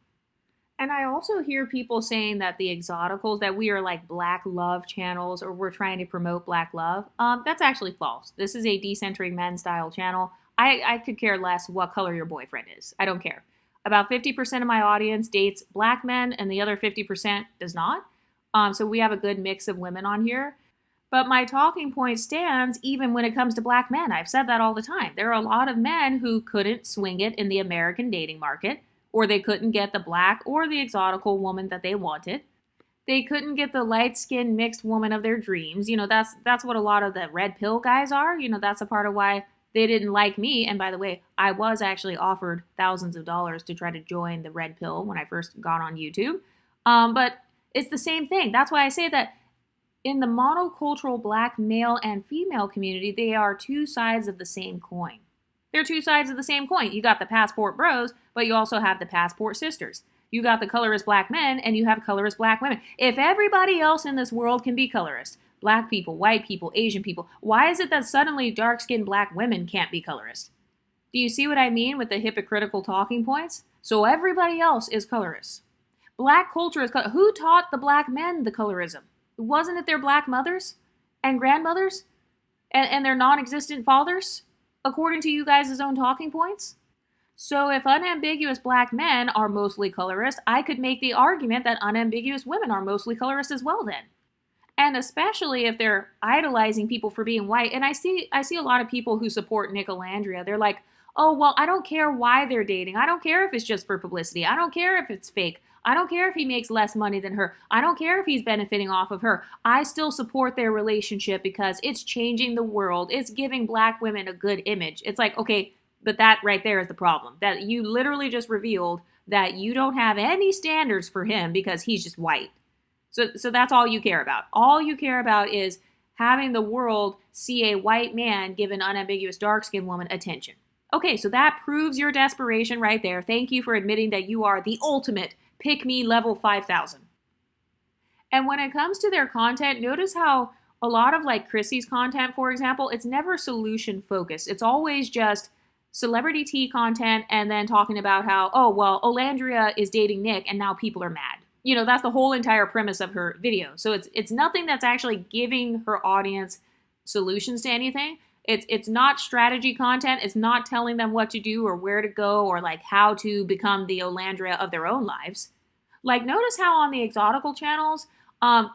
S1: And I also hear people saying that the Exoticals, that we are like black love channels or we're trying to promote black love. That's actually false. This is a decentering men style channel. I could care less what color your boyfriend is. I don't care. About 50% of my audience dates black men and the other 50% does not. So we have a good mix of women on here. But my talking point stands even when it comes to black men. I've said that all the time. There are a lot of men who couldn't swing it in the American dating market, or they couldn't get the black or the exotical woman that they wanted. They couldn't get the light-skinned mixed woman of their dreams. You know, that's what a lot of the red pill guys are. You know, that's a part of why they didn't like me. And by the way, I was actually offered thousands of dollars to try to join the red pill when I first got on YouTube. But it's the same thing. That's why I say that in the monocultural black male and female community, they are two sides of the same coin. They're two sides of the same coin. You got the passport bros, but you also have the passport sisters. You got the colorist black men, and you have colorist black women. If everybody else in this world can be colorist, black people, white people, Asian people, why is it that suddenly dark-skinned black women can't be colorist? Do you see what I mean with the hypocritical talking points? So everybody else is colorist. Black culture is colorist. Who taught the black men the colorism? Wasn't it their black mothers and grandmothers and their non-existent fathers, according to you guys' own talking points? So if unambiguous black men are mostly colorist, I could make the argument that unambiguous women are mostly colorist as well then. And especially if they're idolizing people for being white. And I see a lot of people who support Nicolandria. They're like, oh, well, I don't care why they're dating. I don't care if it's just for publicity. I don't care if it's fake. I don't care if he makes less money than her. I don't care if he's benefiting off of her. I still support their relationship because it's changing the world. It's giving black women a good image. It's like, okay, but that right there is the problem. That you literally just revealed that you don't have any standards for him because he's just white. So that's all you care about. All you care about is having the world see a white man give an unambiguous dark-skinned woman attention. Okay, so that proves your desperation right there. Thank you for admitting that you are the ultimate pick-me level 5,000. And when it comes to their content, notice how a lot of like Chrissy's content, for example, it's never solution focused. It's always just celebrity tea content and then talking about how, oh, well, Olandria is dating Nick and now people are mad. You know, that's the whole entire premise of her video. So it's nothing that's actually giving her audience solutions to anything. It's not strategy content. It's not telling them what to do or where to go or like how to become the Olandria of their own lives. Like, notice how on the exotical channels,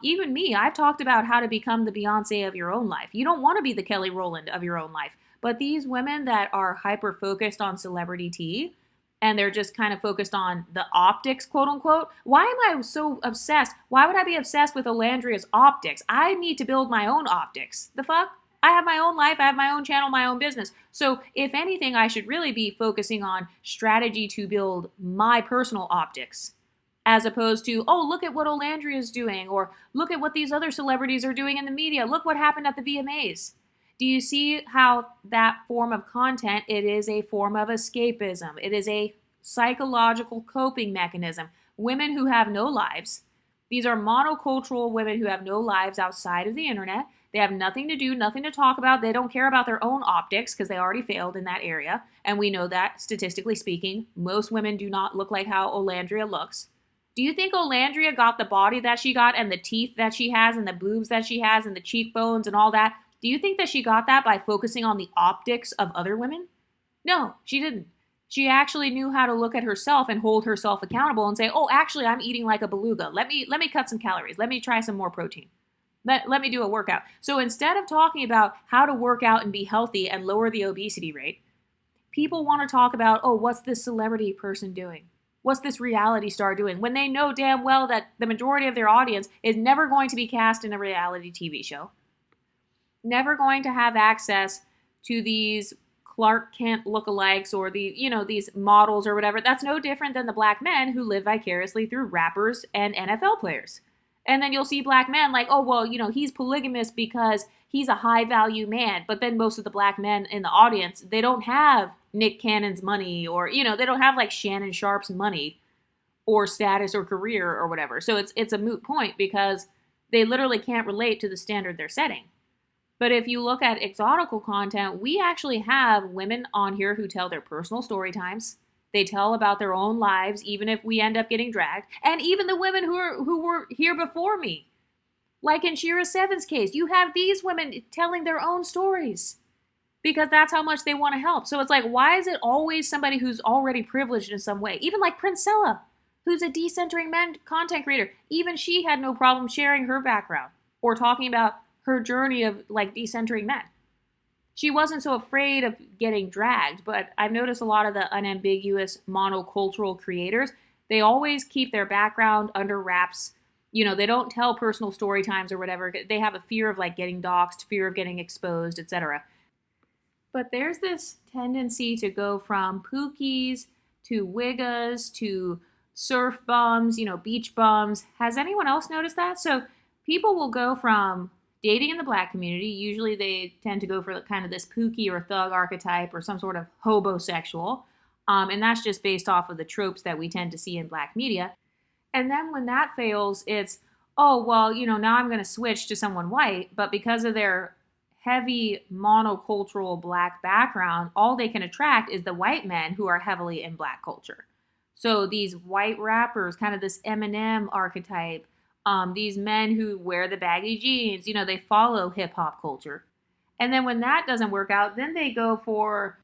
S1: even me, I've talked about how to become the Beyonce of your own life. You don't want to be the Kelly Rowland of your own life. But these women that are hyper focused on celebrity tea, and they're just kind of focused on the optics, quote unquote. Why am I so obsessed? Why would I be obsessed with Olandria's optics? I need to build my own optics. The fuck? I have my own life, I have my own channel, my own business. So if anything, I should really be focusing on strategy to build my personal optics, as opposed to, oh, look at what Olandria is doing, or look at what these other celebrities are doing in the media. Look what happened at the VMAs. Do you see how that form of content, it is a form of escapism. It is a psychological coping mechanism. Women who have no lives. These are monocultural women who have no lives outside of the internet. They have nothing to do, nothing to talk about. They don't care about their own optics because they already failed in that area. And we know that, statistically speaking, most women do not look like how Olandria looks. Do you think Olandria got the body that she got and the teeth that she has and the boobs that she has and the cheekbones and all that? Do you think that she got that by focusing on the optics of other women? No, she didn't. She actually knew how to look at herself and hold herself accountable and say, oh, actually, I'm eating like a beluga. Let me cut some calories. Let me try some more protein. Let me do a workout. So instead of talking about how to work out and be healthy and lower the obesity rate, people want to talk about, oh, what's this celebrity person doing? What's this reality star doing? When they know damn well that the majority of their audience is never going to be cast in a reality TV show. Never going to have access to these Clark Kent lookalikes or these models or whatever. That's no different than the black men who live vicariously through rappers and NFL players. And then you'll see black men like, oh, well, he's polygamous because he's a high value man. But then most of the black men in the audience, they don't have Nick Cannon's money or, they don't have like Shannon Sharp's money or status or career or whatever. So it's a moot point because they literally can't relate to the standard they're setting. But if you look at exotical content, we actually have women on here who tell their personal story times. They tell about their own lives, even if we end up getting dragged. And even the women who were here before me. Like in Shira Seven's case, you have these women telling their own stories. Because that's how much they want to help. So it's like, why is it always somebody who's already privileged in some way? Even like Princella, who's a decentering men content creator. Even she had no problem sharing her background or talking about her journey of like decentering men. She wasn't so afraid of getting dragged, but I've noticed a lot of the unambiguous monocultural creators, they always keep their background under wraps. They don't tell personal story times or whatever. They have a fear of like getting doxxed, fear of getting exposed, etc. But there's this tendency to go from Pookies to Wiggas to surf bums, beach bums. Has anyone else noticed that? So people will go from dating in the black community, usually they tend to go for kind of this Pookie or thug archetype or some sort of hobosexual. And that's just based off of the tropes that we tend to see in black media. And then when that fails, it's, oh, well, now I'm going to switch to someone white. But because of their heavy monocultural black background, all they can attract is the white men who are heavily in black culture. So these white rappers, kind of this Eminem archetype, these men who wear the baggy jeans, they follow hip hop culture. And then when that doesn't work out, then they go for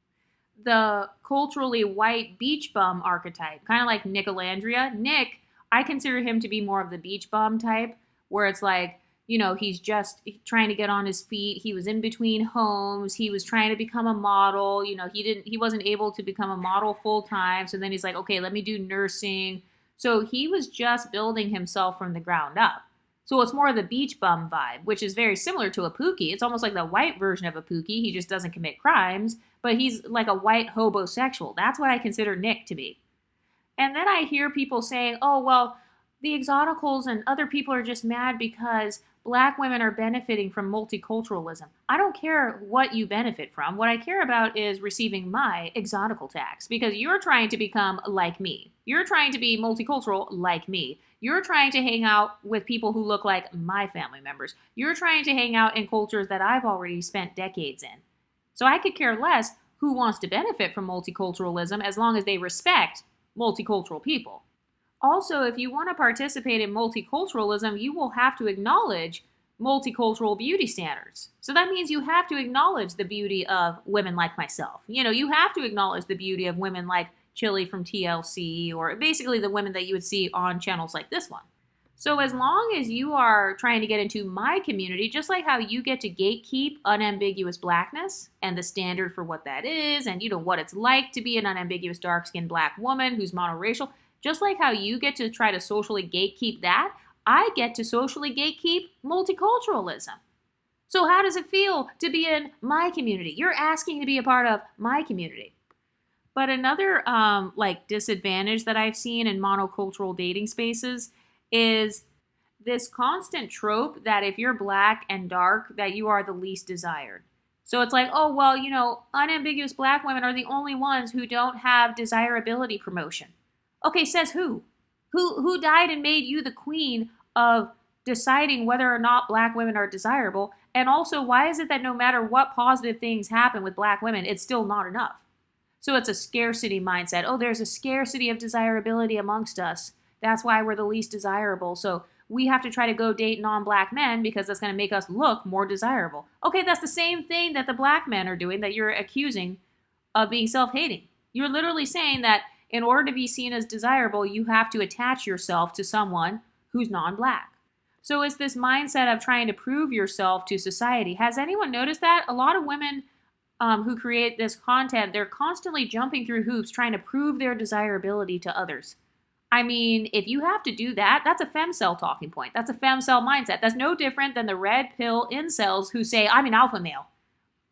S1: the culturally white beach bum archetype, kind of like Nick Olandria. Nick, I consider him to be more of the beach bum type, where it's like, he's just trying to get on his feet. He was in between homes. He was trying to become a model. He wasn't able to become a model full time. So then he's like, okay, let me do nursing. So he was just building himself from the ground up. So it's more of the beach bum vibe, which is very similar to a Pookie. It's almost like the white version of a Pookie. He just doesn't commit crimes, but he's like a white hobosexual. That's what I consider Nick to be. And then I hear people saying, oh, well, the exoticals and other people are just mad because black women are benefiting from multiculturalism. I don't care what you benefit from. What I care about is receiving my exotical tax because you're trying to become like me. You're trying to be multicultural like me. You're trying to hang out with people who look like my family members. You're trying to hang out in cultures that I've already spent decades in. So I could care less who wants to benefit from multiculturalism as long as they respect multicultural people. Also, if you want to participate in multiculturalism, you will have to acknowledge multicultural beauty standards. So that means you have to acknowledge the beauty of women like myself. You have to acknowledge the beauty of women like Chili from TLC, or basically the women that you would see on channels like this one. So as long as you are trying to get into my community, just like how you get to gatekeep unambiguous blackness and the standard for what that is, and what it's like to be an unambiguous dark-skinned black woman who's monoracial, just like how you get to try to socially gatekeep that, I get to socially gatekeep multiculturalism. So how does it feel to be in my community? You're asking to be a part of my community. But another disadvantage that I've seen in monocultural dating spaces is this constant trope that if you're black and dark, that you are the least desired. So it's like, oh, well, unambiguous black women are the only ones who don't have desirability promotion. Okay, says who? Who died and made you the queen of deciding whether or not black women are desirable? And also, why is it that no matter what positive things happen with black women, it's still not enough? So it's a scarcity mindset. Oh, there's a scarcity of desirability amongst us. That's why we're the least desirable. So we have to try to go date non-black men because that's going to make us look more desirable. Okay, that's the same thing that the black men are doing that you're accusing of being self-hating. You're literally saying that in order to be seen as desirable, you have to attach yourself to someone who's non-black. So it's this mindset of trying to prove yourself to society. Has anyone noticed that? A lot of women who create this content, they're constantly jumping through hoops trying to prove their desirability to others. I mean, if you have to do that, that's a femcel talking point. That's a femcel mindset. That's no different than the red pill incels who say, I'm an alpha male.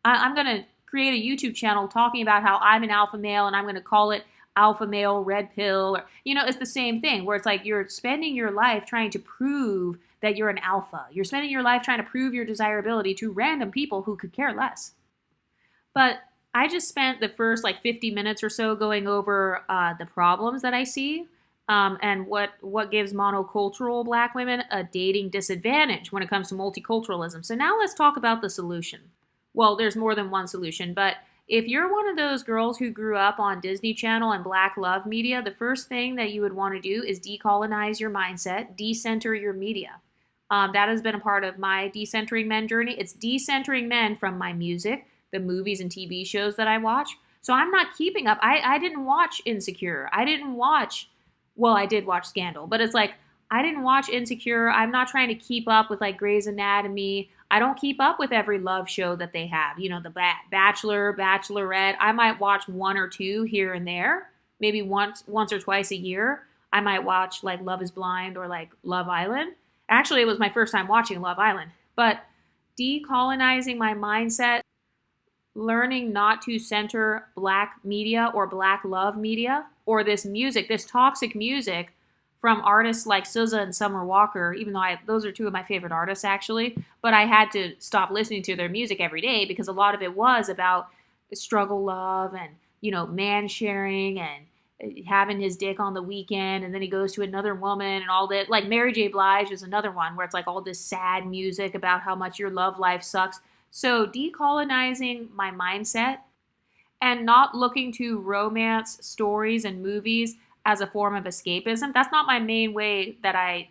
S1: I'm going to create a YouTube channel talking about how I'm an alpha male and I'm going to call it alpha male red pill. Or, it's the same thing where it's like you're spending your life trying to prove that you're an alpha. You're spending your life trying to prove your desirability to random people who could care less. But I just spent the first 50 minutes or so going over the problems that I see and what gives monocultural black women a dating disadvantage when it comes to multiculturalism. So now let's talk about the solution. Well, there's more than one solution, but if you're one of those girls who grew up on Disney Channel and Black love media, the first thing that you would want to do is decolonize your mindset, decenter your media. That has been a part of my decentering men journey. It's decentering men from my music, the movies and TV shows that I watch. So I'm not keeping up. I didn't watch Insecure. I did watch Scandal, but it's like, I didn't watch Insecure. I'm not trying to keep up with Grey's Anatomy. I don't keep up with every love show that they have. The Bachelor, Bachelorette. I might watch one or two here and there, maybe once or twice a year. I might watch Love is Blind or Love Island. Actually, it was my first time watching Love Island. But decolonizing my mindset, learning not to center black media or black love media or this music, this toxic music from artists like SZA and Summer Walker, even though those are two of my favorite artists actually, but I had to stop listening to their music every day because a lot of it was about struggle love and, man sharing and having his dick on the weekend and then he goes to another woman and all that. Mary J. Blige is another one where it's all this sad music about how much your love life sucks. So decolonizing my mindset and not looking to romance stories and movies as a form of escapism. That's not my main way that I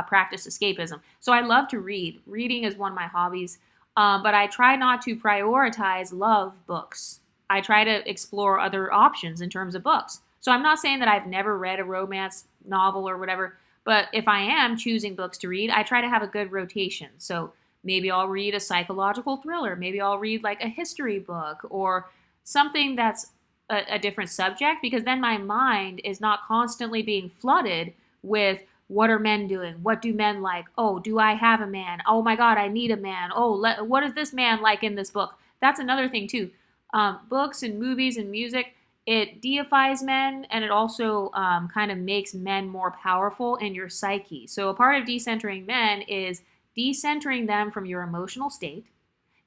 S1: practice escapism. So I love to read. Reading is one of my hobbies, but I try not to prioritize love books. I try to explore other options in terms of books. So I'm not saying that I've never read a romance novel or whatever, but if I am choosing books to read, I try to have a good rotation. So maybe I'll read a psychological thriller. Maybe I'll read a history book or something that's a different subject, because then my mind is not constantly being flooded with what are men doing? What do men like? Oh, do I have a man? Oh my God, I need a man. Oh, what is this man like in this book? That's another thing too. Books and movies and music, It deifies men, and it also kind of makes men more powerful in your psyche. So a part of decentering men is decentering them from your emotional state,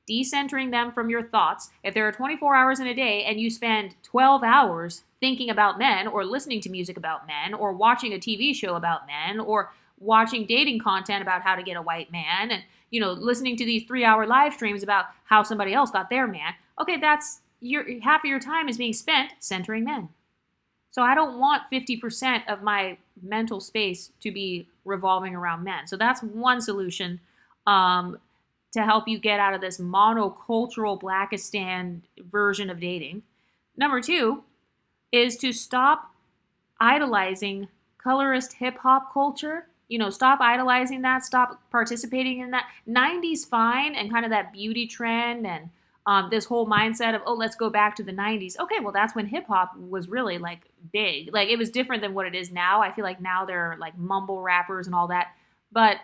S1: decentering them from your thoughts. If there are 24 hours in a day and you spend 12 hours thinking about men or listening to music about men or watching a TV show about men or watching dating content about how to get a white man and listening to these 3-hour live streams about how somebody else got their man, okay, that's half of your time is being spent centering men. So I don't want 50% of my mental space to be revolving around men. So that's one solution to help you get out of this monocultural Blackistan version of dating. Number 2 is to stop idolizing colorist hip hop culture. Stop idolizing that, stop participating in that. 90s fine and kind of that beauty trend and this whole mindset of, oh, let's go back to the 90s. Okay, well, that's when hip hop was really like big. Like it was different than what it is now. I feel like now they're like mumble rappers and all that. But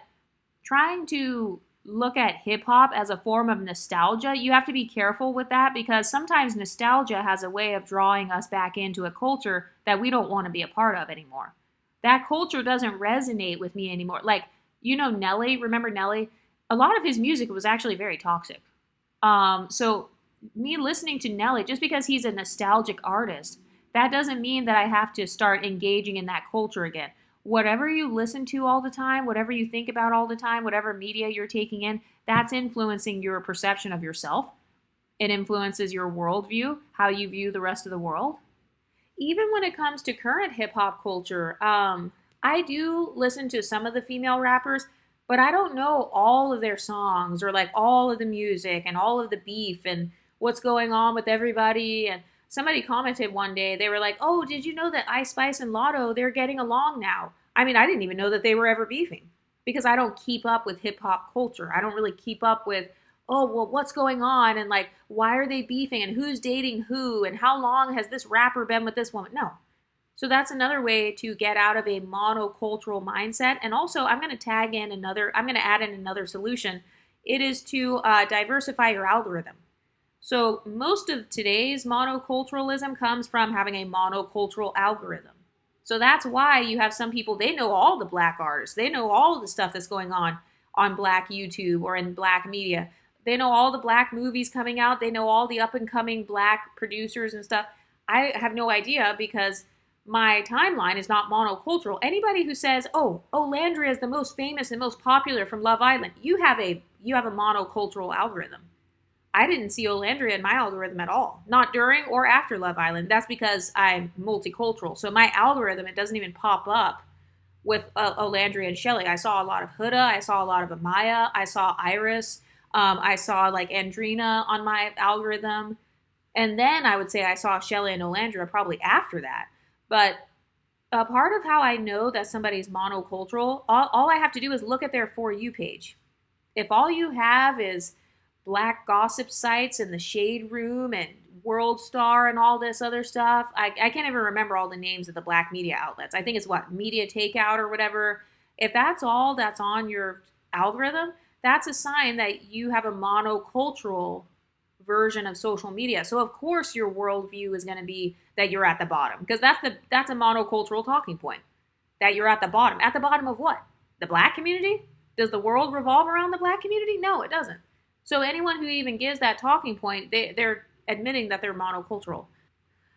S1: trying to look at hip hop as a form of nostalgia, you have to be careful with that because sometimes nostalgia has a way of drawing us back into a culture that we don't want to be a part of anymore. That culture doesn't resonate with me anymore. Like, Nelly, remember Nelly? A lot of his music was actually very toxic. So me listening to Nelly, just because he's a nostalgic artist, that doesn't mean that I have to start engaging in that culture again. Whatever you listen to all the time, whatever you think about all the time, whatever media you're taking in, that's influencing your perception of yourself. It influences your worldview, how you view the rest of the world. Even when it comes to current hip hop culture, I do listen to some of the female rappers, but I don't know all of their songs or like all of the music and all of the beef and what's going on with everybody. And somebody commented one day, they were like, oh, did you know that Ice Spice and Lotto, they're getting along now? I mean, I didn't even know that they were ever beefing because I don't keep up with hip hop culture. I don't really keep up with, oh, well, what's going on? And like, why are they beefing and who's dating who? And how long has this rapper been with this woman? No. So that's another way to get out of a monocultural mindset. And also, I'm going to add in another solution. It is to diversify your algorithm. So most of today's monoculturalism comes from having a monocultural algorithm. So that's why you have some people, they know all the black artists. They know all the stuff that's going on black YouTube or in black media. They know all the black movies coming out. They know all the up and coming black producers and stuff. I have no idea because my timeline is not monocultural. Anybody who says, oh, Olandria is the most famous and most popular from Love Island, you have a monocultural algorithm. I didn't see Olandria in my algorithm at all, not during or after Love Island. That's because I'm multicultural. So my algorithm, it doesn't even pop up with Olandria and Shelley. I saw a lot of Huda. I saw a lot of Amaya. I saw Iris. I saw like Andrina on my algorithm. And then I would say I saw Shelley and Olandria probably after that. But a part of how I know that somebody's monocultural, all I have to do is look at their For You page. If all you have is black gossip sites and the Shade Room and World Star and all this other stuff, I can't even remember all the names of the black media outlets. I think it's Media Takeout or whatever. If that's all that's on your algorithm, that's a sign that you have a monocultural version of social media. So of course your worldview is going to be that you're at the bottom, because that's a monocultural talking point, that you're at the bottom. At the bottom of what? The black community? Does the world revolve around the black community? No, it doesn't. So anyone who even gives that talking point, they're admitting that they're monocultural.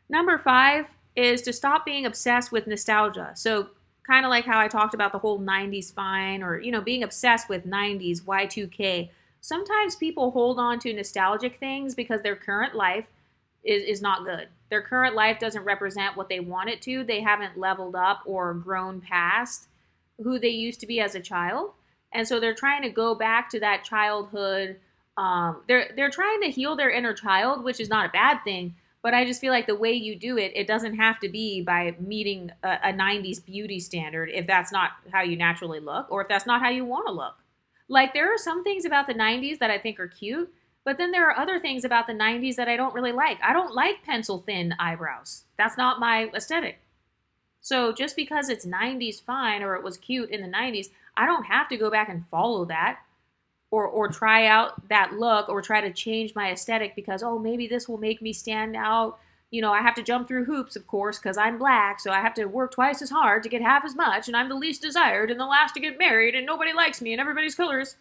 S1: Number 5 is to stop being obsessed with nostalgia. So kind of like how I talked about the whole 90s fine, or being obsessed with 90s, Y2K. Sometimes people hold on to nostalgic things because their current life is not good. Their current life doesn't represent what they want it to. They haven't leveled up or grown past who they used to be as a child. And so they're trying to go back to that childhood. They're trying to heal their inner child, which is not a bad thing. But I just feel like the way you do it, it doesn't have to be by meeting a 90s beauty standard if that's not how you naturally look, or if that's not how you want to look. Like, there are some things about the 90s that I think are cute, but then there are other things about the 90s that I don't really like. I don't like pencil thin eyebrows. That's not my aesthetic. So just because it's 90s fine, or it was cute in the 90s, I don't have to go back and follow that or try out that look or try to change my aesthetic because, oh, maybe this will make me stand out, I have to jump through hoops, of course, because I'm black, so I have to work twice as hard to get half as much, and I'm the least desired and the last to get married, and nobody likes me, and everybody's colors.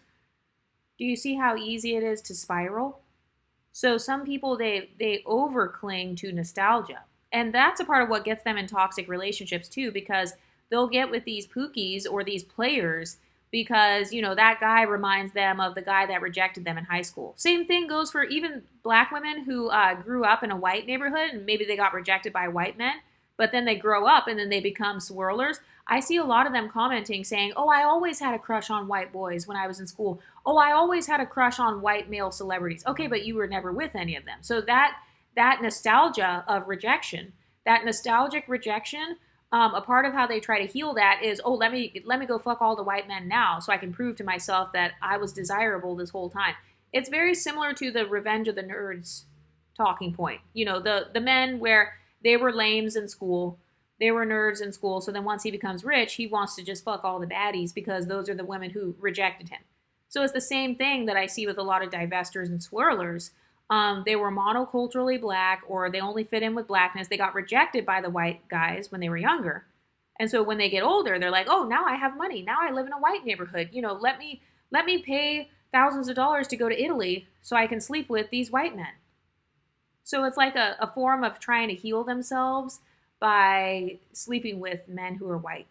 S1: Do you see how easy it is to spiral? So some people, they over cling to nostalgia. And that's a part of what gets them in toxic relationships too, because they'll get with these Pookies or these players because, that guy reminds them of the guy that rejected them in high school. Same thing goes for even black women who grew up in a white neighborhood and maybe they got rejected by white men, but then they grow up and then they become swirlers. I see a lot of them commenting saying, oh, I always had a crush on white boys when I was in school. Oh, I always had a crush on white male celebrities. Okay, but you were never with any of them. So that nostalgia of rejection, that nostalgic rejection, a part of how they try to heal that is, oh, let me go fuck all the white men now so I can prove to myself that I was desirable this whole time. It's very similar to the revenge of the nerds talking point. The men where they were lames in school, they were nerds in school, so then once he becomes rich, he wants to just fuck all the baddies because those are the women who rejected him. So it's the same thing that I see with a lot of divestors and swirlers. They were monoculturally black, or they only fit in with blackness. They got rejected by the white guys when they were younger. And so when they get older, they're like, oh, now I have money. Now I live in a white neighborhood. Let me pay thousands of dollars to go to Italy so I can sleep with these white men. So it's like a form of trying to heal themselves by sleeping with men who are white.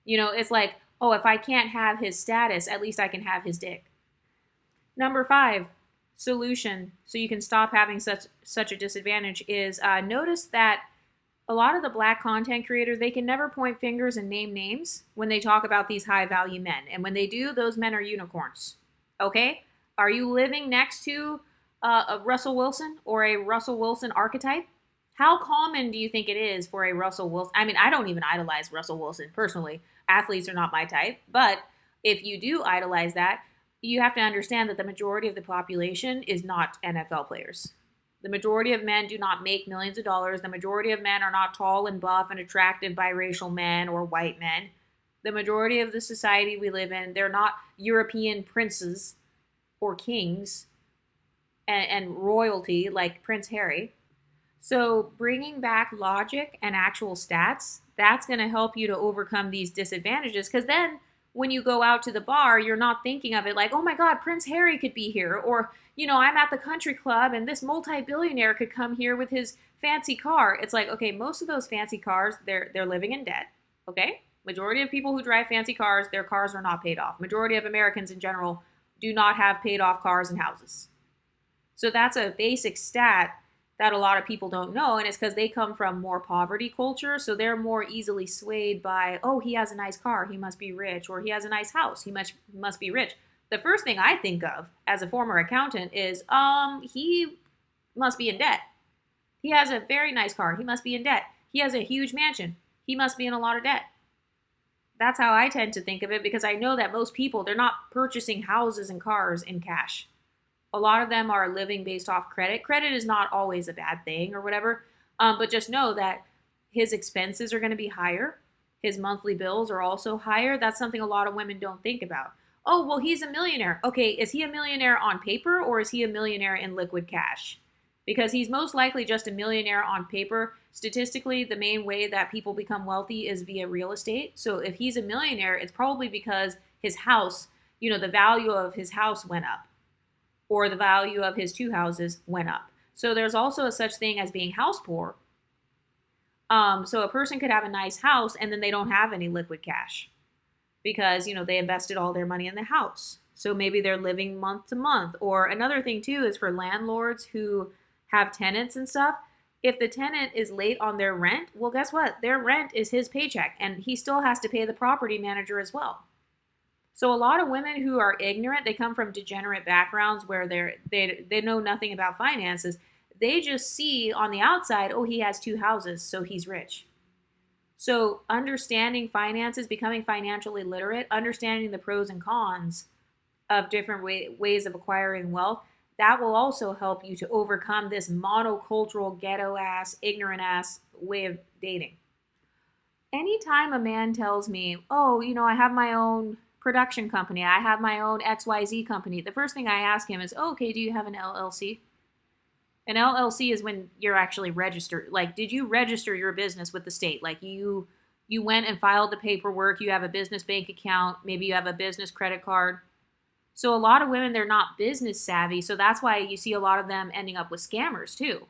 S1: It's like, oh, if I can't have his status, at least I can have his dick. Number 5, solution, so you can stop having such a disadvantage, is notice that a lot of the black content creators, they can never point fingers and name names when they talk about these high value men. And when they do, those men are unicorns. Okay? Are you living next to a Russell Wilson or a Russell Wilson archetype? How common do you think it is for a Russell Wilson? I mean, I don't even idolize Russell Wilson personally. Athletes are not my type. But if you do idolize that, you have to understand that the majority of the population is not NFL players. The majority of men do not make millions of dollars. The majority of men are not tall and buff and attractive biracial men or white men. The majority of the society we live in, they're not European princes or kings and royalty like Prince Harry. So bringing back logic and actual stats, that's going to help you to overcome these disadvantages, because then when you go out to the bar, you're not thinking of it like, oh my God, Prince Harry could be here. Or, I'm at the country club and this multi-billionaire could come here with his fancy car. It's like, okay, most of those fancy cars, they're living in debt. Okay? Majority of people who drive fancy cars, their cars are not paid off. Majority of Americans in general do not have paid off cars and houses. So that's a basic stat that a lot of people don't know, and it's because they come from more poverty culture, so they're more easily swayed by, oh, he has a nice car, he must be rich, or he has a nice house, he must be rich. The first thing I think of as a former accountant is, he must be in debt. He has a very nice car, he must be in debt. He has a huge mansion, he must be in a lot of debt. That's how I tend to think of it, because I know that most people, they're not purchasing houses and cars in cash. A lot of them are living based off credit. Credit is not always a bad thing or whatever, but just know that his expenses are going to be higher. His monthly bills are also higher. That's something a lot of women don't think about. Oh, well, he's a millionaire. Okay, is he a millionaire on paper or is he a millionaire in liquid cash? Because he's most likely just a millionaire on paper. Statistically, the main way that people become wealthy is via real estate. So if he's a millionaire, it's probably because his house, the value of his house went up, or the value of his 2 houses went up. So there's also a such thing as being house poor. So a person could have a nice house and then they don't have any liquid cash because, they invested all their money in the house. So maybe they're living month to month. Or another thing too is for landlords who have tenants and stuff. If the tenant is late on their rent, well, guess what? Their rent is his paycheck and he still has to pay the property manager as well. So a lot of women who are ignorant, they come from degenerate backgrounds where they know nothing about finances. They just see on the outside, oh, he has 2 houses, so he's rich. So understanding finances, becoming financially literate, understanding the pros and cons of different ways of acquiring wealth, that will also help you to overcome this monocultural, ghetto-ass, ignorant-ass way of dating. Anytime a man tells me, oh, I have my own production company, I have my own XYZ company, the first thing I ask him is, oh, okay, do you have an LLC? An LLC is when you're actually registered. Like, did you register your business with the state? Like, you went and filed the paperwork, you have a business bank account, maybe you have a business credit card. So a lot of women, they're not business savvy, so that's why you see a lot of them ending up with scammers too.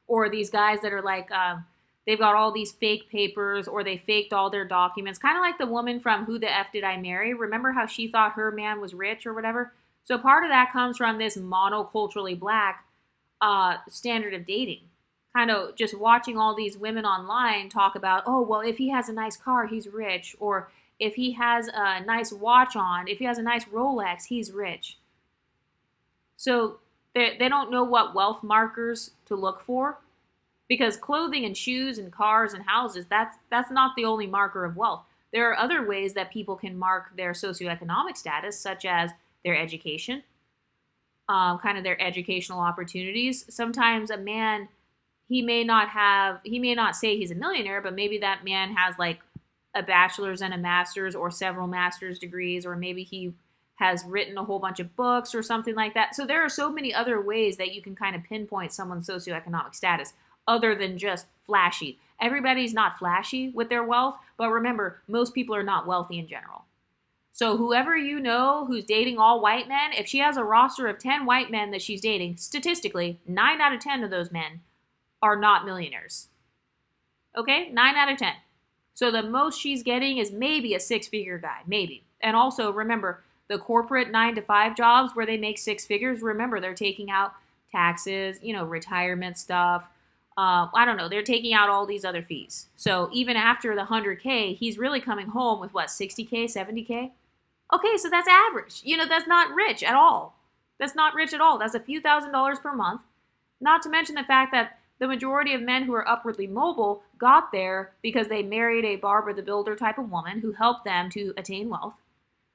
S1: Or these guys that are like, they've got all these fake papers, or they faked all their documents. Kind of like the woman from Who the F Did I Marry? Remember how she thought her man was rich or whatever? So part of that comes from this monoculturally black standard of dating. Kind of just watching all these women online talk about, oh, well, if he has a nice car, he's rich. Or if he has a nice watch on, if he has a nice Rolex, he's rich. So they don't know what wealth markers to look for, because clothing and shoes and cars and houses, that's not the only marker of wealth. There are other ways that people can mark their socioeconomic status, such as their education, kind of their educational opportunities. Sometimes a man, he may not say he's a millionaire, but maybe that man has like a bachelor's and a master's or several master's degrees, or maybe he has written a whole bunch of books or something like that. So there are so many other ways that you can kind of pinpoint someone's socioeconomic status other than just flashy. Everybody's not flashy with their wealth, but remember, most people are not wealthy in general. So whoever you know who's dating all white men, if she has a roster of 10 white men that she's dating, statistically, 9 out of 10 of those men are not millionaires. Okay? 9 out of 10. So the most she's getting is maybe a 6-figure guy, maybe. And also remember, the corporate 9-to-5 jobs where they make 6 figures, remember they're taking out taxes, retirement stuff. I don't know, they're taking out all these other fees. So even after the 100K, he's really coming home with what, 60K, 70K? Okay, so that's average. That's not rich at all. That's not rich at all. That's a few $1,000s per month. Not to mention the fact that the majority of men who are upwardly mobile got there because they married a Barbara the Builder type of woman who helped them to attain wealth.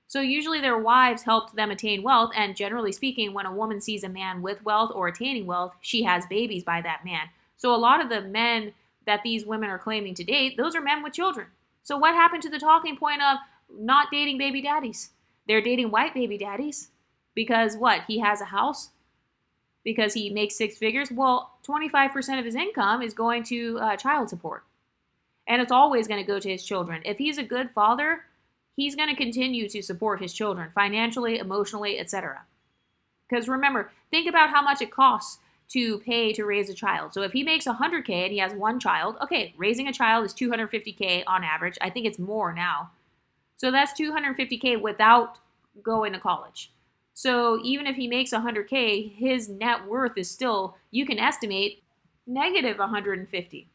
S1: So usually their wives helped them attain wealth, and generally speaking, when a woman sees a man with wealth or attaining wealth, she has babies by that man. So a lot of the men that these women are claiming to date, those are men with children. So what happened to the talking point of not dating baby daddies? They're dating white baby daddies because what? He has a house? Because he makes 6 figures? Well, 25% of his income is going to child support. And it's always going to go to his children. If he's a good father, he's going to continue to support his children financially, emotionally, etc. Because remember, think about how much it costs to pay to raise a child. So if he makes 100K and he has one child, okay, raising a child is 250K on average. I think it's more now. So that's 250K without going to college. So even if he makes 100K, his net worth is still, you can estimate, negative 150,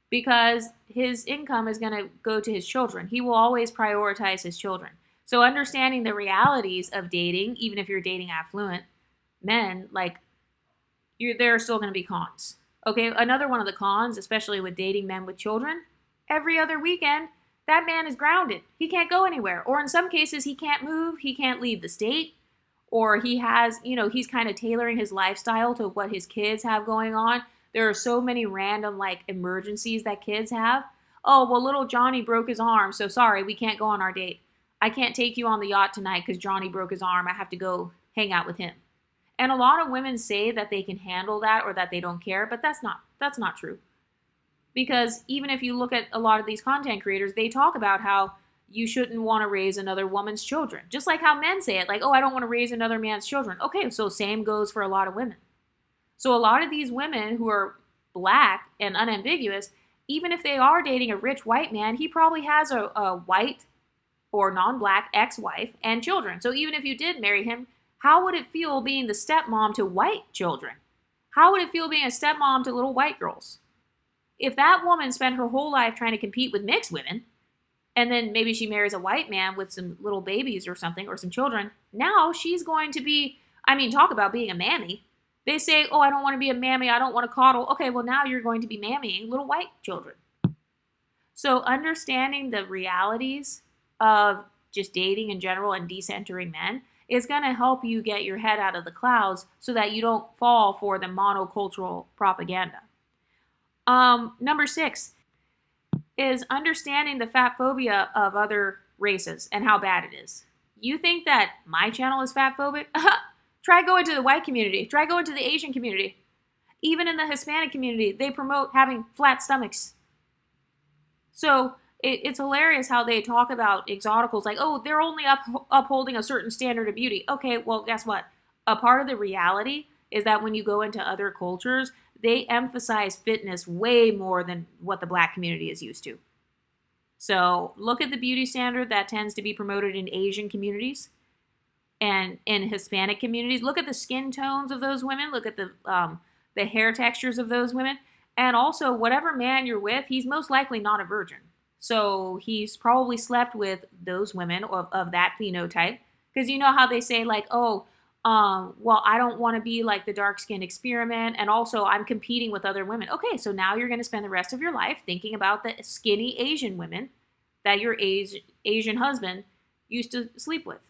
S1: because his income is going to go to his children. He will always prioritize his children. So understanding the realities of dating, even if you're dating affluent men, there are still going to be cons. Okay, another one of the cons, especially with dating men with children, every other weekend, that man is grounded. He can't go anywhere. Or in some cases, he can't move. He can't leave the state. Or he has, he's kind of tailoring his lifestyle to what his kids have going on. There are so many random, emergencies that kids have. Oh, well, little Johnny broke his arm, so sorry, we can't go on our date. I can't take you on the yacht tonight because Johnny broke his arm. I have to go hang out with him. And a lot of women say that they can handle that or that they don't care, but that's not true. Because even if you look at a lot of these content creators, they talk about how you shouldn't want to raise another woman's children. Just like how men say it, oh, I don't want to raise another man's children. Okay, so same goes for a lot of women. So a lot of these women who are black and unambiguous, even if they are dating a rich white man, he probably has a white or non-black ex-wife and children. So even if you did marry him, how would it feel being the stepmom to white children? How would it feel being a stepmom to little white girls? If that woman spent her whole life trying to compete with mixed women, and then maybe she marries a white man with some little babies or something, or some children, now she's going to be, talk about being a mammy. They say, oh, I don't want to be a mammy, I don't want to coddle. Okay, well, now you're going to be mammying little white children. So understanding the realities of just dating in general and decentering men is going to help you get your head out of the clouds so that you don't fall for the monocultural propaganda. Number 6 is understanding the fat phobia of other races and how bad it is. You think that my channel is fat phobic? Try going to the white community. Try going to the Asian community. Even in the Hispanic community, they promote having flat stomachs. So it's hilarious how they talk about exoticals like, oh, they're only upholding a certain standard of beauty. Okay, well, guess what? A part of the reality is that when you go into other cultures, they emphasize fitness way more than what the black community is used to. So look at the beauty standard that tends to be promoted in Asian communities and in Hispanic communities. Look at the skin tones of those women. Look at the hair textures of those women. And also, whatever man you're with, he's most likely not a virgin. So he's probably slept with those women of that phenotype. Because you know how they say, like, oh, well, I don't want to be like the dark-skinned experiment. And also, I'm competing with other women. Okay, so now you're going to spend the rest of your life thinking about the skinny Asian women that your Asian husband used to sleep with.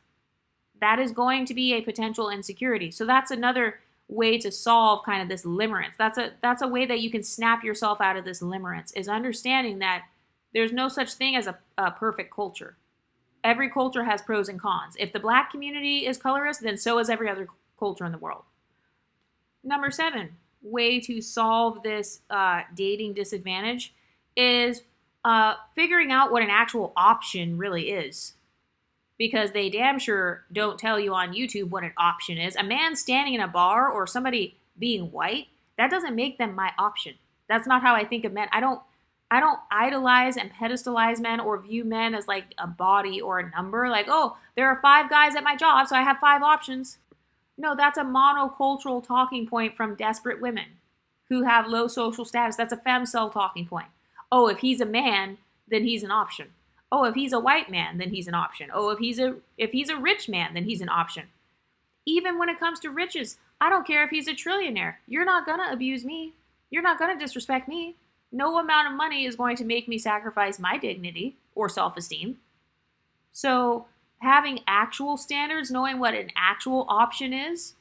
S1: That is going to be a potential insecurity. So that's another way to solve kind of this limerence. That's a way that you can snap yourself out of this limerence, is understanding that there's no such thing as a perfect culture. Every culture has pros and cons. If the black community is colorist, then so is every other culture in the world. Number 7, way to solve this dating disadvantage is figuring out what an actual option really is. Because they damn sure don't tell you on YouTube what an option is. A man standing in a bar or somebody being white, that doesn't make them my option. That's not how I think of men. I don't idolize and pedestalize men or view men as like a body or a number. Like, oh, there are 5 guys at my job, so I have 5 options. No, that's a monocultural talking point from desperate women who have low social status. That's a femcel talking point. Oh, if he's a man, then he's an option. Oh, if he's a white man, then he's an option. Oh, if he's a rich man, then he's an option. Even when it comes to riches, I don't care if he's a trillionaire. You're not going to abuse me. You're not going to disrespect me. No amount of money is going to make me sacrifice my dignity or self-esteem. So having actual standards, knowing what an actual option is,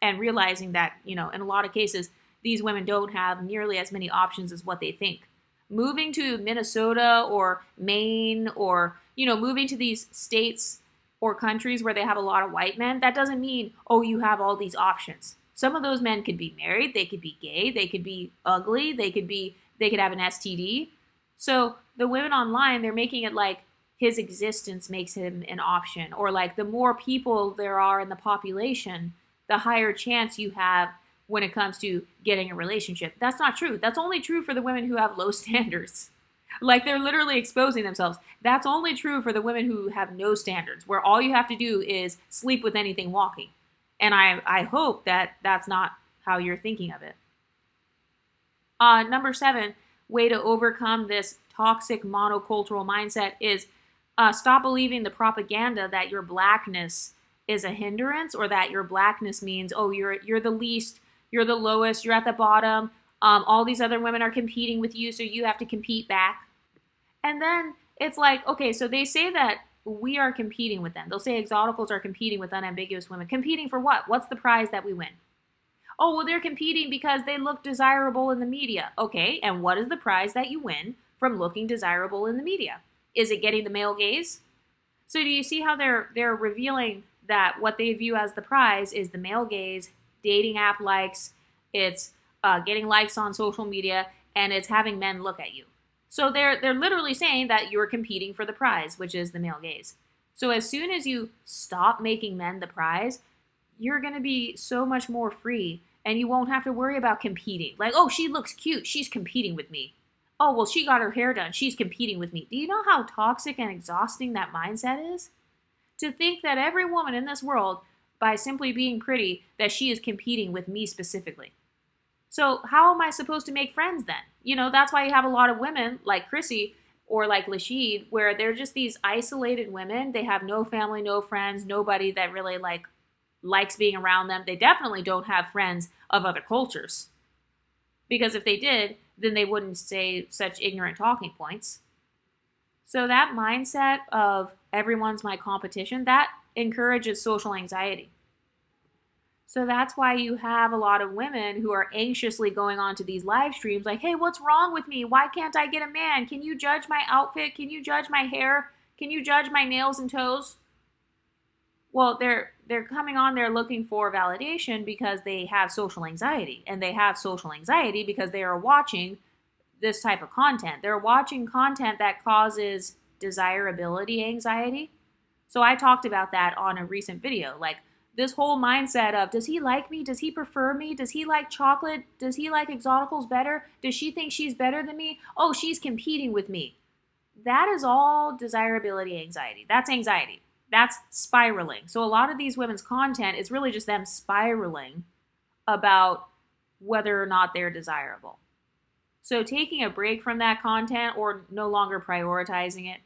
S1: and realizing that, in a lot of cases, these women don't have nearly as many options as what they think. Moving to Minnesota or Maine or, moving to these states or countries where they have a lot of white men, that doesn't mean, oh, you have all these options. Some of those men could be married, they could be gay, they could be ugly, they could have an STD. So the women online, they're making it like his existence makes him an option, or like the more people there are in the population, the higher chance you have when it comes to getting a relationship. That's not true. That's only true for the women who have low standards. Like, they're literally exposing themselves. That's only true for the women who have no standards, where all you have to do is sleep with anything walking. And I hope that that's not how you're thinking of it. Number 7, way to overcome this toxic monocultural mindset is stop believing the propaganda that your blackness is a hindrance, or that your blackness means, oh, you're the least, you're the lowest, you're at the bottom. All these other women are competing with you, so you have to compete back. And then it's like, okay, so they say that we are competing with them. They'll say exoticals are competing with unambiguous women. Competing for what? What's the prize that we win? Oh, well, they're competing because they look desirable in the media. Okay, and what is the prize that you win from looking desirable in the media? Is it getting the male gaze? So do you see how they're revealing that what they view as the prize is the male gaze, dating app likes, it's getting likes on social media, and it's having men look at you. So they're literally saying that you're competing for the prize, which is the male gaze. So as soon as you stop making men the prize, you're going to be so much more free, and you won't have to worry about competing. Like, oh, she looks cute, she's competing with me. Oh, well, she got her hair done, she's competing with me. Do you know how toxic and exhausting that mindset is? To think that every woman in this world, by simply being pretty, that she is competing with me specifically. So how am I supposed to make friends then? That's why you have a lot of women like Chrissy or like Lashid, where they're just these isolated women. They have no family, no friends, nobody that really likes being around them. They definitely don't have friends of other cultures. Because if they did, then they wouldn't say such ignorant talking points. So that mindset of everyone's my competition, that encourages social anxiety. So that's why you have a lot of women who are anxiously going on to these live streams like, hey, what's wrong with me? Why can't I get a man? Can you judge my outfit? Can you judge my hair? Can you judge my nails and toes? Well, they're coming on there looking for validation because they have social anxiety. And they have social anxiety because they are watching this type of content. They're watching content that causes desirability anxiety. So I talked about that on a recent video. Like this whole mindset of, does he like me? Does he prefer me? Does he like chocolate? Does he like exoticals better? Does she think she's better than me? Oh, she's competing with me. That is all desirability anxiety. That's anxiety. That's spiraling. So a lot of these women's content is really just them spiraling about whether or not they're desirable. So taking a break from that content or no longer prioritizing it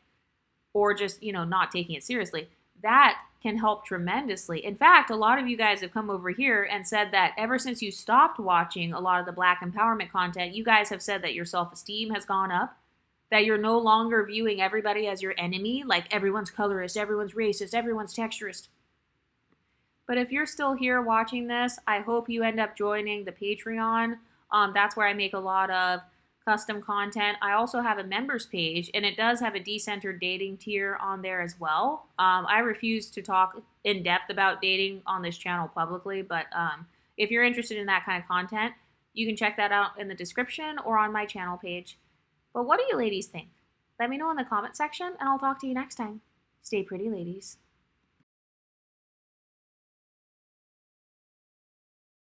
S1: or just, not taking it seriously, that can help tremendously. In fact, a lot of you guys have come over here and said that ever since you stopped watching a lot of the Black empowerment content, you guys have said that your self-esteem has gone up, that you're no longer viewing everybody as your enemy, like everyone's colorist, everyone's racist, everyone's texturist. But if you're still here watching this, I hope you end up joining the Patreon. That's where I make a lot of custom content. I also have a members page, and it does have a decentered dating tier on there as well. I refuse to talk in depth about dating on this channel publicly, but if you're interested in that kind of content, you can check that out in the description or on my channel page. But what do you ladies think? Let me know in the comment section, and I'll talk to you next time. Stay pretty, ladies.